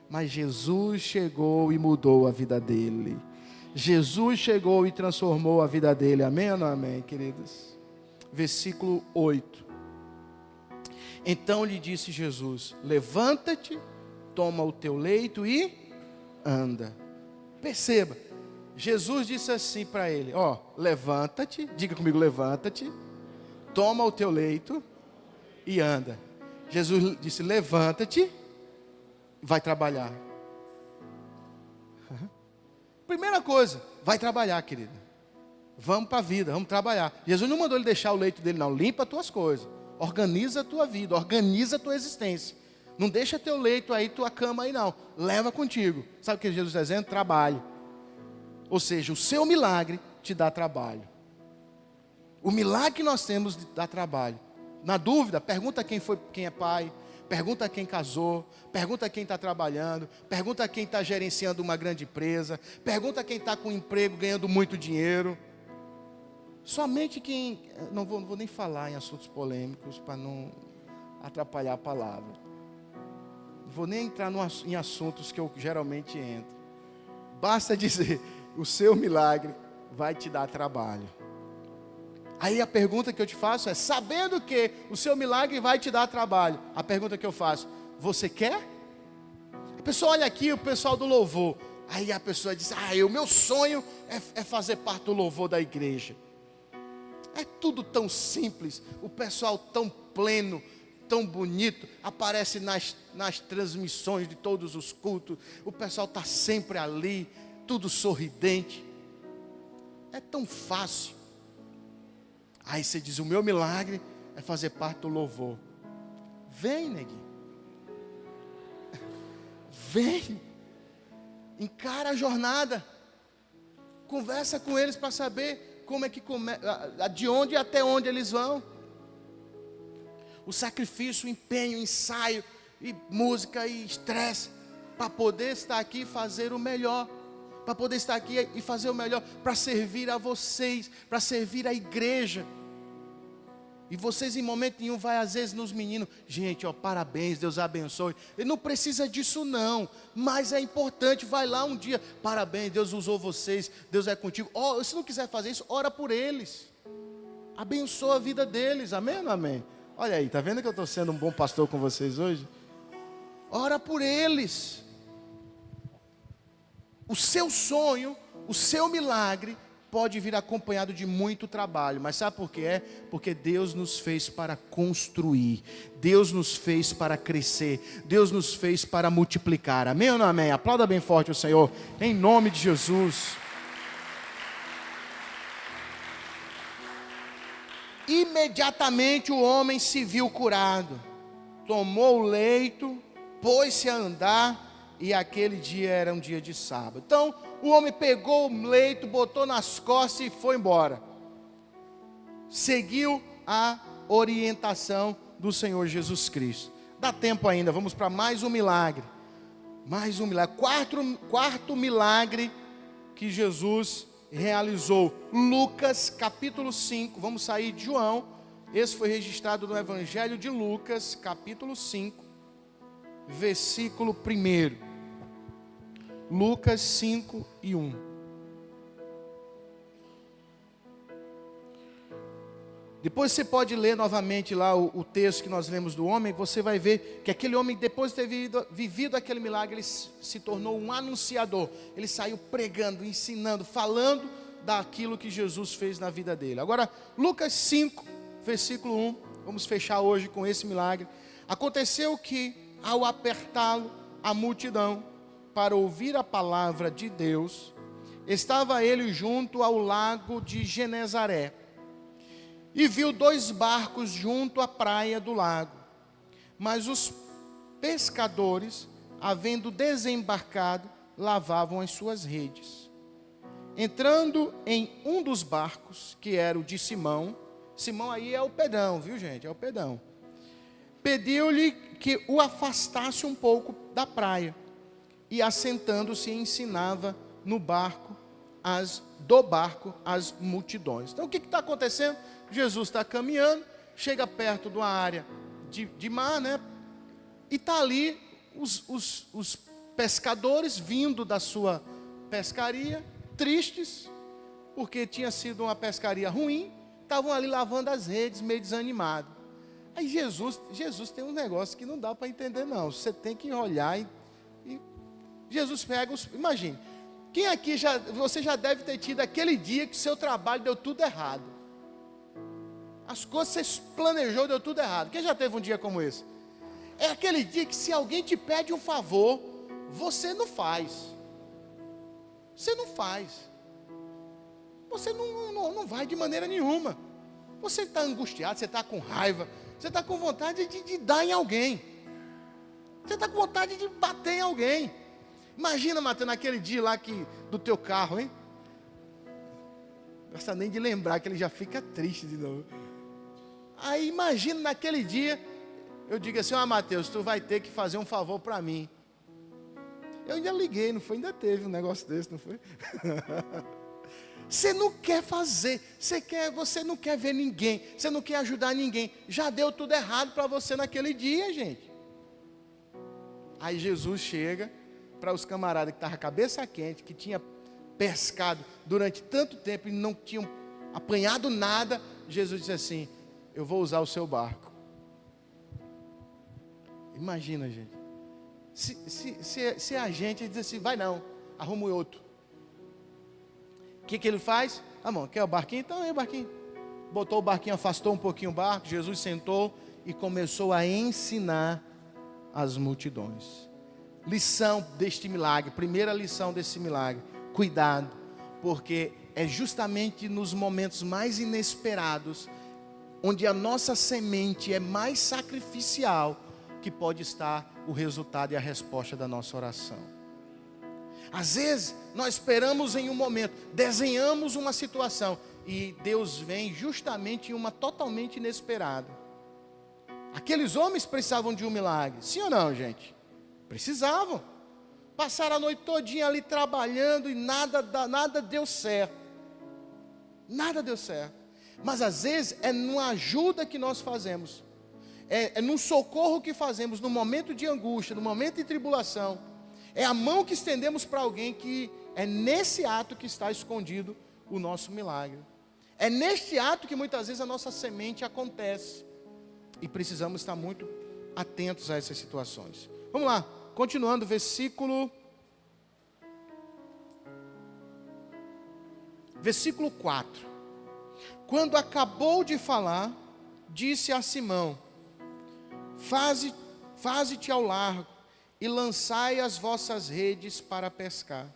Mas Jesus chegou e mudou a vida dele. Jesus chegou e transformou a vida dele. Amém ou não amém, queridos? Versículo 8. Então lhe disse Jesus: levanta-te, toma o teu leito e anda. Perceba, Jesus disse assim para ele: levanta-te, diga comigo, levanta-te, toma o teu leito e anda. Jesus disse: levanta-te, vai trabalhar. Primeira coisa, vai trabalhar, querida. Vamos para a vida, vamos trabalhar. Jesus não mandou ele deixar o leito dele, não. Limpa as tuas coisas. Organiza a tua vida, organiza a tua existência. Não deixa teu leito aí, tua cama aí não. Leva contigo. Sabe o que Jesus está dizendo? Trabalho. Ou seja, o seu milagre te dá trabalho. O milagre que nós temos dá trabalho. Na dúvida, pergunta quem é pai, pergunta quem casou, pergunta quem está trabalhando, pergunta quem está gerenciando uma grande empresa, pergunta quem está com um emprego ganhando muito dinheiro. Somente quem... Não vou nem falar em assuntos polêmicos para não atrapalhar a palavra. Não vou nem entrar em assuntos que eu geralmente entro. Basta dizer: o seu milagre vai te dar trabalho. Aí a pergunta que eu te faço é: sabendo que o seu milagre vai te dar trabalho, a pergunta que eu faço: você quer? A pessoa olha aqui, o pessoal do louvor. Aí a pessoa diz: o meu sonho é fazer parte do louvor da igreja. É tudo tão simples, o pessoal tão pleno, tão bonito, aparece nas transmissões de todos os cultos, o pessoal está sempre ali, tudo sorridente, é tão fácil. Aí você diz: o meu milagre é fazer parte do louvor. Vem, neguinho. Vem. Encara a jornada. Conversa com eles para saber como é que de onde até onde eles vão. O sacrifício, o empenho, o ensaio, e música e estresse, para poder estar aqui e fazer o melhor. Para poder estar aqui e fazer o melhor, para servir a vocês, para servir a igreja. E vocês em momento nenhum vai às vezes nos meninos, gente, ó, parabéns, Deus abençoe. Ele não precisa disso não, mas é importante, vai lá um dia, parabéns, Deus usou vocês, Deus é contigo. Oh, se não quiser fazer isso, ora por eles. Abençoa a vida deles, amém ou não amém? Olha aí, tá vendo que eu estou sendo um bom pastor com vocês hoje? Ora por eles. O seu sonho, o seu milagre pode vir acompanhado de muito trabalho, mas sabe por quê? Porque Deus nos fez para construir, Deus nos fez para crescer, Deus nos fez para multiplicar, amém ou não amém? Aplauda bem forte o Senhor, em nome de Jesus. Imediatamente o homem se viu curado, tomou o leito, pôs-se a andar, e aquele dia era um dia de sábado. Então, o homem pegou o leito, botou nas costas e foi embora. Seguiu a orientação do Senhor Jesus Cristo. Dá tempo ainda, vamos para mais um milagre. Mais um milagre. Quarto milagre que Jesus realizou. Lucas capítulo 5, vamos sair de João. Esse foi registrado no Evangelho de Lucas, capítulo 5, versículo 1. Lucas 5 e 1. Depois você pode ler novamente lá o texto que nós lemos do homem. Você vai ver que aquele homem, depois de ter vivido aquele milagre, ele se tornou um anunciador. Ele saiu pregando, ensinando, falando daquilo que Jesus fez na vida dele. Agora, Lucas 5, versículo 1. Vamos fechar hoje com esse milagre. Aconteceu que, ao apertá-lo a multidão para ouvir a palavra de Deus, estava ele junto ao lago de Genezaré, e viu 2 barcos junto à praia do lago. Mas os pescadores, havendo desembarcado, lavavam as suas redes. Entrando em um dos barcos, que era o de Simão, Simão aí é o Pedrão, viu gente? É o Pedrão. Pediu-lhe que o afastasse um pouco da praia. E assentando-se ensinava do barco as multidões. Então o que está acontecendo? Jesus está caminhando, chega perto de uma área de mar, né? E está ali os pescadores vindo da sua pescaria, tristes, porque tinha sido uma pescaria ruim, estavam ali lavando as redes, meio desanimados. Aí Jesus tem um negócio que não dá para entender não, você tem que olhar e Jesus pega imagine, quem aqui você já deve ter tido aquele dia que seu trabalho deu tudo errado. As coisas que você planejou deu tudo errado. Quem já teve um dia como esse? É aquele dia que se alguém te pede um favor, você não faz. Você não faz. Você não vai de maneira nenhuma. Você está angustiado, você está com raiva, você está com vontade de dar em alguém. Você está com vontade de bater em alguém. Imagina, Mateus, naquele dia lá do teu carro, hein? Não gosta nem de lembrar que ele já fica triste de novo. Aí imagina naquele dia, eu digo assim, Mateus, tu vai ter que fazer um favor para mim. Eu ainda liguei, não foi? Ainda teve um negócio desse, não foi? Você não quer fazer, você não quer ver ninguém, você não quer ajudar ninguém. Já deu tudo errado para você naquele dia, gente. Aí Jesus chega para os camaradas que estavam cabeça quente, que tinha pescado durante tanto tempo e não tinham apanhado nada. Jesus disse assim, eu vou usar o seu barco. Imagina, gente. Se a gente diz assim, vai não, arruma outro. O que ele faz? Bom, quer o barquinho? Então é o barquinho. Botou o barquinho, afastou um pouquinho o barco, Jesus sentou e começou a ensinar as multidões. Lição deste milagre, primeira lição desse milagre, cuidado, porque é justamente nos momentos mais inesperados onde a nossa semente é mais sacrificial, que pode estar o resultado e a resposta da nossa oração. Às vezes, nós esperamos em um momento, desenhamos uma situação, e Deus vem justamente em uma totalmente inesperada. Aqueles homens precisavam de um milagre, sim ou não, gente? Precisavam. Passaram a noite todinha ali trabalhando e nada deu certo. Nada deu certo. Mas às vezes é numa ajuda que nós fazemos, é num socorro que fazemos no momento de angústia, no momento de tribulação. É a mão que estendemos para alguém, que é nesse ato que está escondido o nosso milagre. É neste ato que muitas vezes a nossa semente acontece. E precisamos estar muito atentos a essas situações. Vamos lá, continuando, versículo 4. Quando acabou de falar, disse a Simão: Faze-te ao largo e lançai as vossas redes para pescar.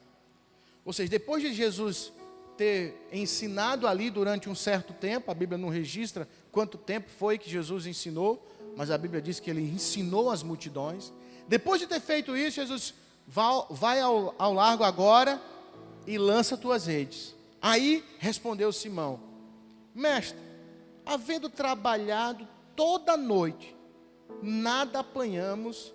Ou seja, depois de Jesus ter ensinado ali durante um certo tempo, a Bíblia não registra quanto tempo foi que Jesus ensinou, mas a Bíblia diz que ele ensinou as multidões. Depois de ter feito isso, Jesus vai ao largo agora e lança tuas redes. Aí respondeu Simão: Mestre, havendo trabalhado toda a noite, nada apanhamos,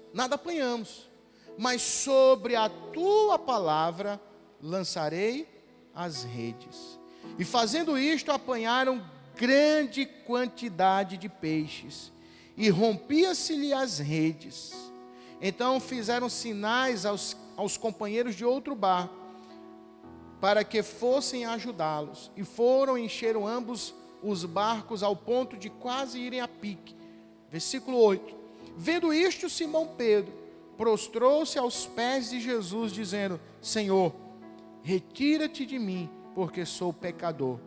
mas sobre a tua palavra lançarei as redes. E fazendo isto, apanharam grande quantidade de peixes, e rompia-se-lhe as redes. Então fizeram sinais aos companheiros de outro barco, para que fossem ajudá-los, e foram e encheram ambos os barcos ao ponto de quase irem a pique. Versículo 8. Vendo isto, Simão Pedro prostrou-se aos pés de Jesus, dizendo: Senhor, retira-te de mim, porque sou pecador.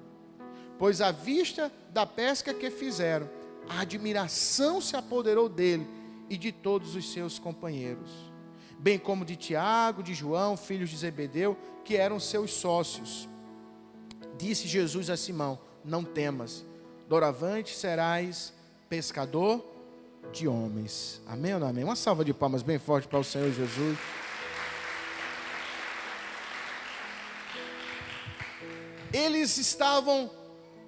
Pois à vista da pesca que fizeram, a admiração se apoderou dele e de todos os seus companheiros, bem como de Tiago, de João, filhos de Zebedeu, que eram seus sócios. Disse Jesus a Simão: Não temas, doravante serás pescador de homens. Amém ou não amém? Uma salva de palmas bem forte para o Senhor Jesus. Eles estavam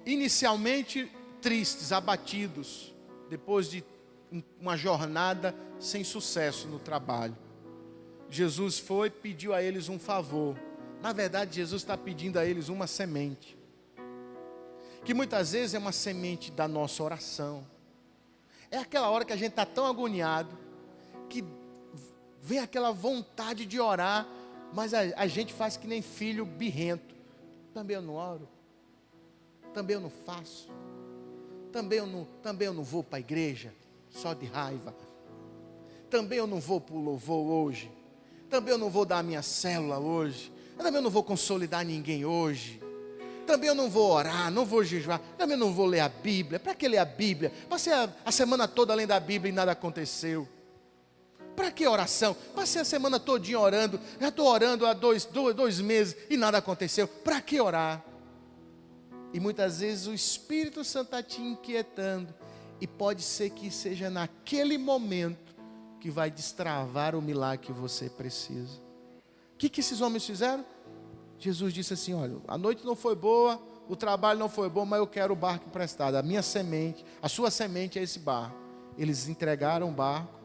inicialmente tristes, abatidos, depois de uma jornada sem sucesso no trabalho. Jesus foi e pediu a eles um favor. Na verdade, Jesus está pedindo a eles uma semente, que muitas vezes é uma semente da nossa oração. É aquela hora que a gente está tão agoniado, que vem aquela vontade de orar, mas a gente faz que nem filho birrento. Também eu não oro, também eu não faço, também eu não vou para a igreja, só de raiva. Também eu não vou para o louvor hoje, também eu não vou dar a minha célula hoje, também eu não vou consolidar ninguém hoje, também eu não vou orar, não vou jejuar, também eu não vou ler a Bíblia. Para que ler a Bíblia? Passei a semana toda lendo a Bíblia e nada aconteceu. Para que oração? Passei a semana todinha orando, já estou orando há dois meses e nada aconteceu. Para que orar? E muitas vezes o Espírito Santo está te inquietando, e pode ser que seja naquele momento que vai destravar o milagre que você precisa. O que esses homens fizeram? Jesus disse assim: olha, a noite não foi boa, o trabalho não foi bom, mas eu quero o barco emprestado. A minha semente, a sua semente é esse barco. Eles entregaram o barco.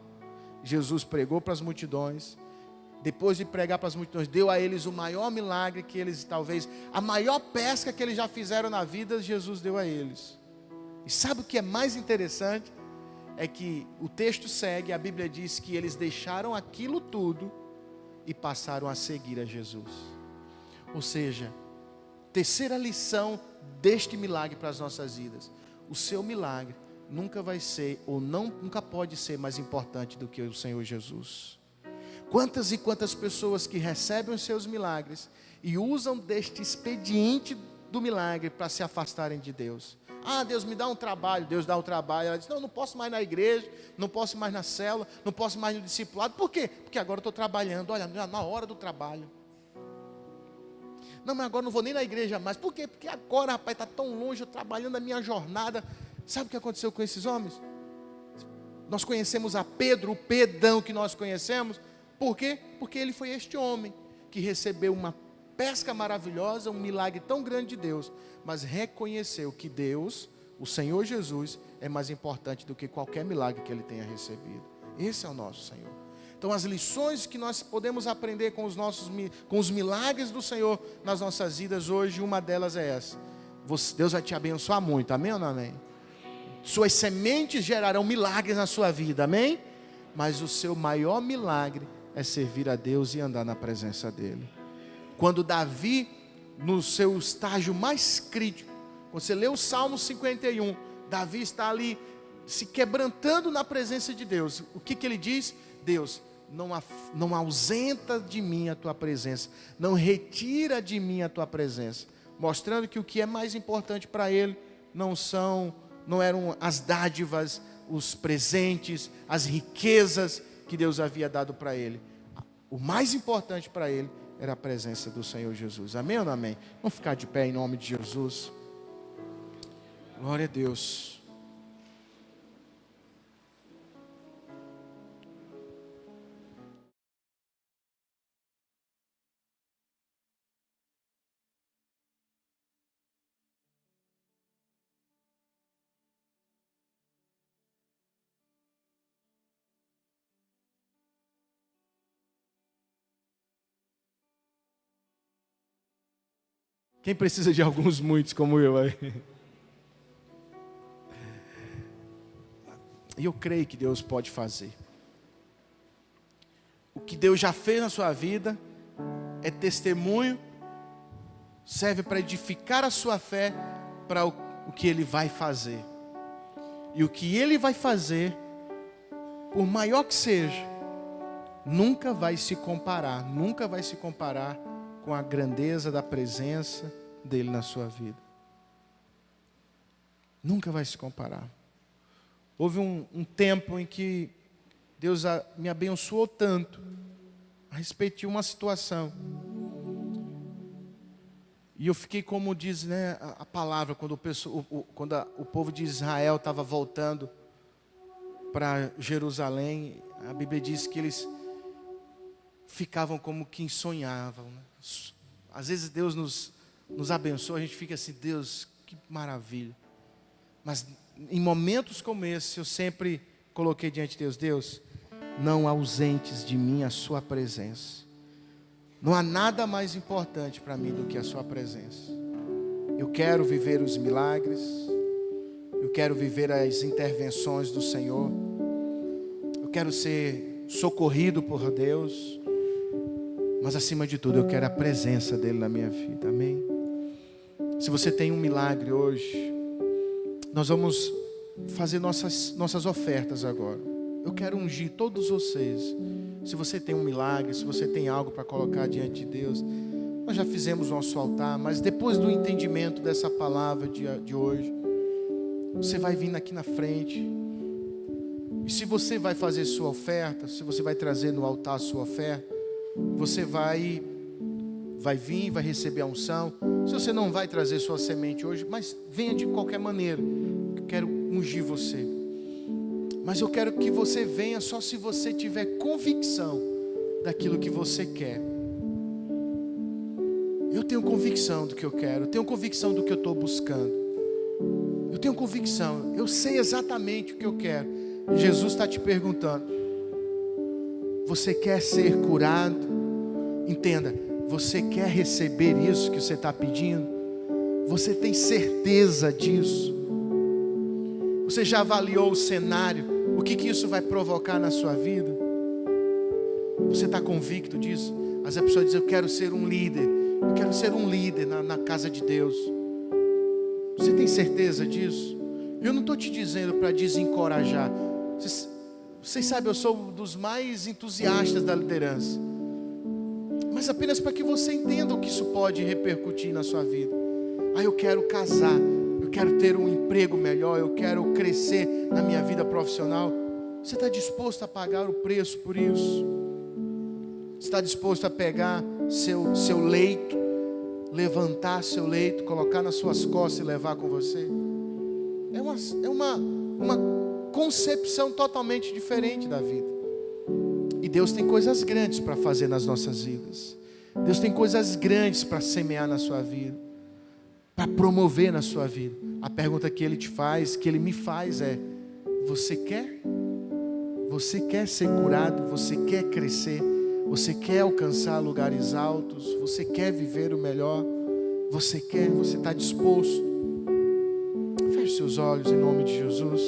Jesus pregou para as multidões. Depois de pregar para as multidões, deu a eles o maior milagre que eles, talvez, a maior pesca que eles já fizeram na vida, Jesus deu a eles. E sabe o que é mais interessante? É que o texto segue, a Bíblia diz que eles deixaram aquilo tudo e passaram a seguir a Jesus. Ou seja, terceira lição deste milagre para as nossas vidas: o seu milagre nunca vai ser, ou nunca pode ser mais importante do que o Senhor Jesus. Quantas e quantas pessoas que recebem os seus milagres e usam deste expediente do milagre para se afastarem de Deus. Ah, Deus me dá um trabalho. Deus dá um trabalho. Ela diz: não posso mais na igreja, não posso mais na célula, não posso mais no discipulado. Por quê? Porque agora eu estou trabalhando. Olha, na hora do trabalho. Não, mas agora não vou nem na igreja mais. Por quê? Porque agora, rapaz, está tão longe, eu trabalhando a minha jornada. Sabe o que aconteceu com esses homens? Nós conhecemos a Pedro, o Pedrão que nós conhecemos. Por quê? Porque ele foi este homem que recebeu uma pesca maravilhosa, um milagre tão grande de Deus, mas reconheceu que Deus, o Senhor Jesus, é mais importante do que qualquer milagre que ele tenha recebido. Esse é o nosso Senhor. Então as lições que nós podemos aprender com os milagres do Senhor nas nossas vidas hoje, uma delas é essa: Deus vai te abençoar muito, amém ou não amém? Suas sementes gerarão milagres na sua vida, amém? Mas o seu maior milagre é servir a Deus e andar na presença dEle. Quando Davi, no seu estágio mais crítico, quando você lê o Salmo 51, Davi está ali se quebrantando na presença de Deus. O que ele diz? Deus, não ausenta de mim a tua presença, não retira de mim a tua presença, mostrando que o que é mais importante para ele não eram as dádivas, os presentes, as riquezas que Deus havia dado para ele. O mais importante para ele era a presença do Senhor Jesus. Amém ou não amém? Vamos ficar de pé em nome de Jesus. Glória a Deus. Quem precisa de alguns muitos como eu aí? E eu creio que Deus pode fazer. O que Deus já fez na sua vida é testemunho, serve para edificar a sua fé para o que Ele vai fazer. E o que Ele vai fazer, por maior que seja, nunca vai se comparar com a grandeza da presença dEle na sua vida. Nunca vai se comparar. Houve um tempo em que Deus me abençoou tanto a respeito de uma situação. E eu fiquei, como diz, né, a palavra, quando o povo de Israel estava voltando para Jerusalém, a Bíblia diz que eles ficavam como quem sonhavam, né? Às vezes Deus nos abençoa, a gente fica assim, Deus, que maravilha. Mas em momentos como esse, eu sempre coloquei diante de Deus, não ausentes de mim a sua presença. Não há nada mais importante para mim do que a sua presença. Eu quero viver os milagres, eu quero viver as intervenções do Senhor, eu quero ser socorrido por Deus, mas acima de tudo eu quero a presença dEle na minha vida, amém? Se você tem um milagre hoje, nós vamos fazer nossas ofertas agora. Eu quero ungir todos vocês. Se você tem um milagre, se você tem algo para colocar diante de Deus, nós já fizemos nosso altar, mas depois do entendimento dessa palavra de hoje, você vai vir aqui na frente. E se você vai fazer sua oferta, se você vai trazer no altar a sua oferta, você vai vir, vai receber a unção. Se você não vai trazer sua semente hoje, mas venha de qualquer maneira. Eu quero ungir você. Mas eu quero que você venha só se você tiver convicção daquilo que você quer. Eu tenho convicção do que eu quero, eu tenho convicção do que eu estou buscando. Eu tenho convicção, eu sei exatamente o que eu quero. Jesus está te perguntando: você quer ser curado? Entenda, você quer receber isso que você está pedindo? Você tem certeza disso? Você já avaliou o cenário? O que isso vai provocar na sua vida? Você está convicto disso? As pessoas dizem: eu quero ser um líder. Eu quero ser um líder na casa de Deus. Você tem certeza disso? Eu não estou te dizendo para desencorajar. Vocês sabem, eu sou um dos mais entusiastas da liderança. Mas apenas para que você entenda o que isso pode repercutir na sua vida. Eu quero casar, eu quero ter um emprego melhor, eu quero crescer na minha vida profissional. Você está disposto a pagar o preço por isso? Você está disposto a pegar seu leito, levantar seu leito, colocar nas suas costas e levar com você? É uma concepção totalmente diferente da vida. E Deus tem coisas grandes para fazer nas nossas vidas. Deus tem coisas grandes para semear na sua vida, para promover na sua vida. A pergunta que Ele te faz, que Ele me faz é: você quer? Você quer ser curado? Você quer crescer? Você quer alcançar lugares altos? Você quer viver o melhor? Você quer? Você está disposto? Feche seus olhos em nome de Jesus.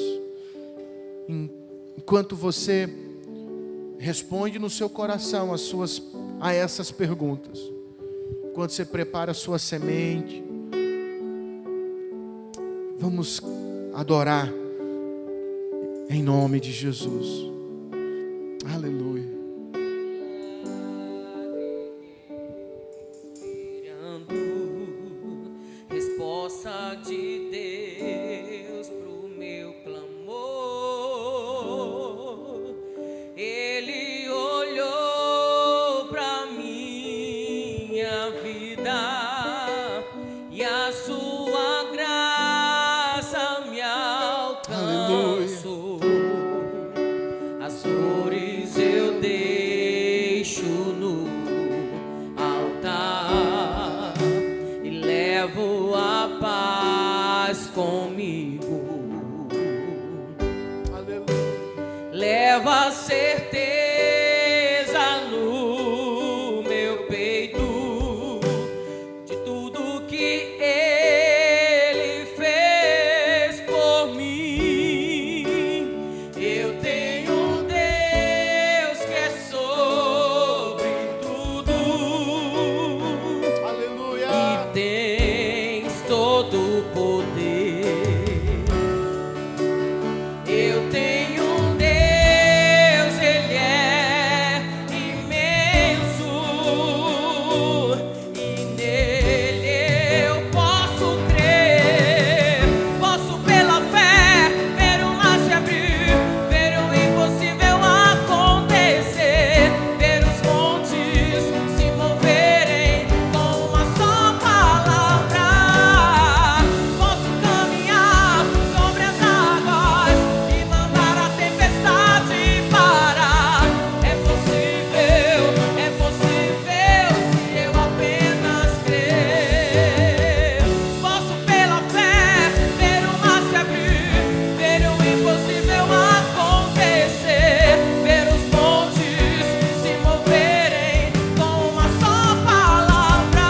Enquanto você responde no seu coração a essas perguntas, enquanto você prepara a sua semente, vamos adorar em nome de Jesus. Aleluia.
Resposta de Deus pro meu clamor. Ele olhou pra minha vida e a sua graça me alcançou. As dores eu deixo no altar e levo a paz comigo. Leva a certeza no meu peito de tudo que Ele fez por mim. Eu tenho um Deus que é sobre tudo.
Aleluia.
E tens todo o poder. Eu tenho um Deus, Ele é imenso, e nele eu posso crer. Posso pela fé ver o mar se abrir, ver o impossível acontecer, ver os montes se moverem com uma só palavra. Posso caminhar sobre as águas e mandar a tempestade parar. É possível se eu apenas crer. Posso pela fé ver o mar se abrir, ver o impossível acontecer, ver os montes se moverem com uma só palavra.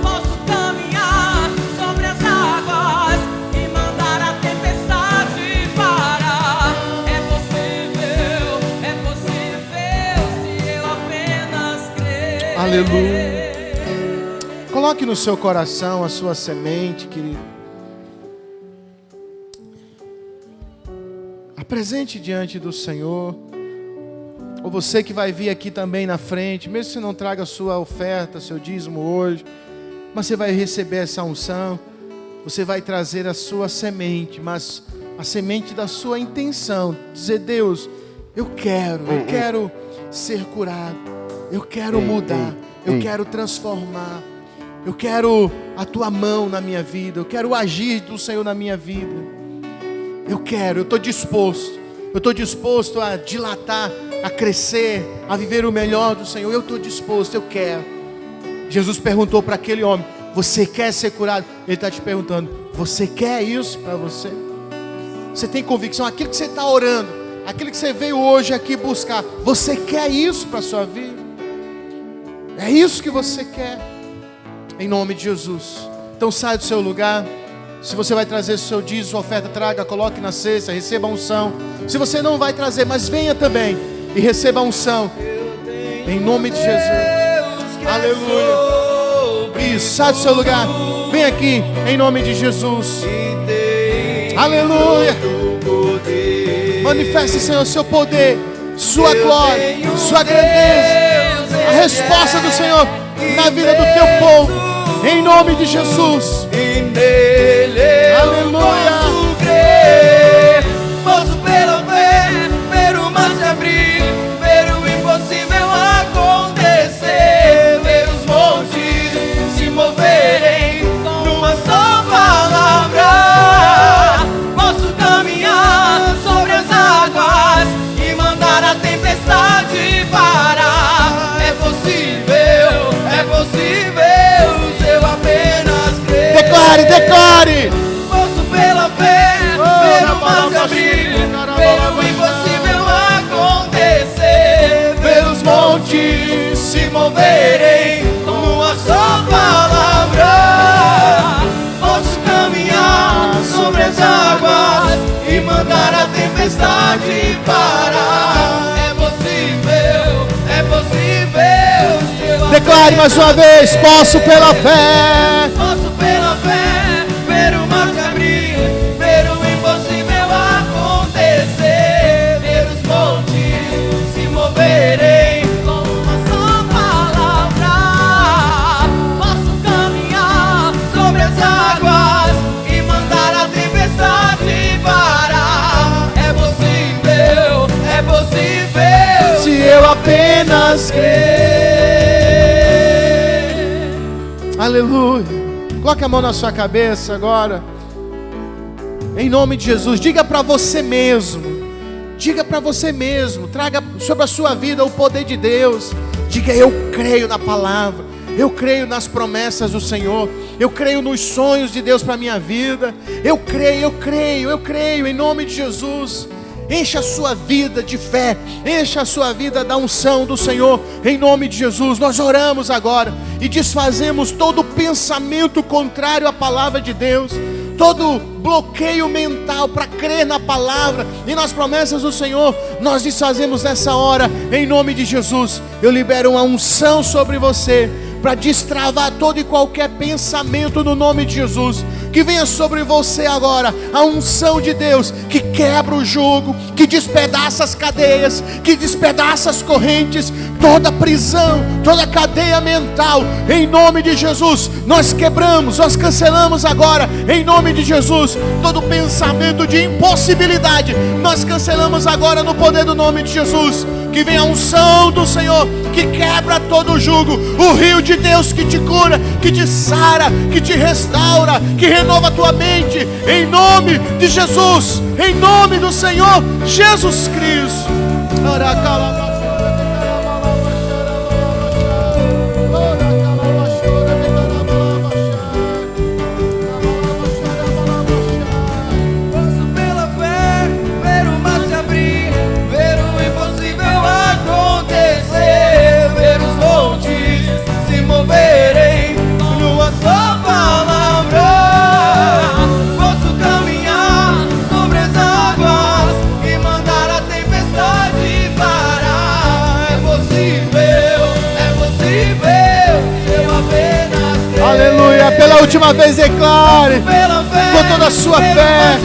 Posso caminhar sobre as águas e mandar a tempestade parar. É possível se eu apenas crer.
Aleluia. Coloque no seu coração a sua semente, querido. Apresente diante do Senhor. Ou você que vai vir aqui também na frente, mesmo que você não traga a sua oferta, seu dízimo hoje, mas você vai receber essa unção. Você vai trazer a sua semente, mas a semente da sua intenção. Dizer: Deus, eu quero ser curado. Eu quero mudar. Eu quero transformar. Eu quero a tua mão na minha vida. Eu quero o agir do Senhor na minha vida. Eu estou disposto. Eu estou disposto a dilatar, a crescer, a viver o melhor do Senhor. Eu estou disposto, eu quero. Jesus perguntou para aquele homem: você quer ser curado? Ele está te perguntando: você quer isso para você? Você tem convicção? Aquilo que você está orando, aquilo que você veio hoje aqui buscar, você quer isso para a sua vida? É isso que você quer? Em nome de Jesus. Então sai do seu lugar. Se você vai trazer seu dízimo, sua oferta, traga, coloque na cesta, receba a unção. Se você não vai trazer, mas venha também e receba a unção. Em nome de Jesus. Aleluia. Isso, sai do seu lugar. Vem aqui, em nome de Jesus. Aleluia. Manifeste, Senhor, seu poder, sua glória, sua grandeza. A resposta do Senhor na vida do teu povo. Em nome de Jesus.
E nele eu posso crer. Posso pela fé ver o mar se abrir, ver o impossível acontecer, ver os montes se moverem numa só palavra.
Declare, declare.
Posso pela fé ver o mar se abrir, ver o impossível acontecer, ver os montes se moverem numa só palavra. Posso caminhar sobre as águas e mandar a tempestade parar. É possível, é possível.
Declare mais uma vez. Posso pela fé.
Posso pela fé ver o mar se abrir, ver o impossível acontecer, ver os montes se moverem com uma só palavra. Posso caminhar sobre as águas e mandar a tempestade parar. É possível, é possível,
Se eu apenas crer. Aleluia. Coloque a mão na sua cabeça agora. Em nome de Jesus. Diga para você mesmo. Diga para você mesmo. Traga sobre a sua vida o poder de Deus. Diga: eu creio na palavra. Eu creio nas promessas do Senhor. Eu creio nos sonhos de Deus para a minha vida. Eu creio, eu creio, eu creio. Em nome de Jesus. Encha a sua vida de fé, encha a sua vida da unção do Senhor, em nome de Jesus. Nós oramos agora e desfazemos todo pensamento contrário à palavra de Deus, todo bloqueio mental para crer na palavra e nas promessas do Senhor. Nós desfazemos nessa hora, em nome de Jesus. Eu libero uma unção sobre você, para destravar todo e qualquer pensamento no nome de Jesus. Que venha sobre você agora a unção de Deus, que quebra o jugo, que despedaça as cadeias, que despedaça as correntes, toda prisão, toda cadeia mental, em nome de Jesus. Nós quebramos, nós cancelamos agora, em nome de Jesus, todo pensamento de impossibilidade, nós cancelamos agora no poder do nome de Jesus. Que venha a unção do Senhor, que quebra todo o jugo, o rio de Deus que te cura, que te sara, que te restaura, que renova a tua mente, em nome de Jesus, em nome do Senhor Jesus Cristo.
Aleluia,
pela última vez declare com toda a sua fé.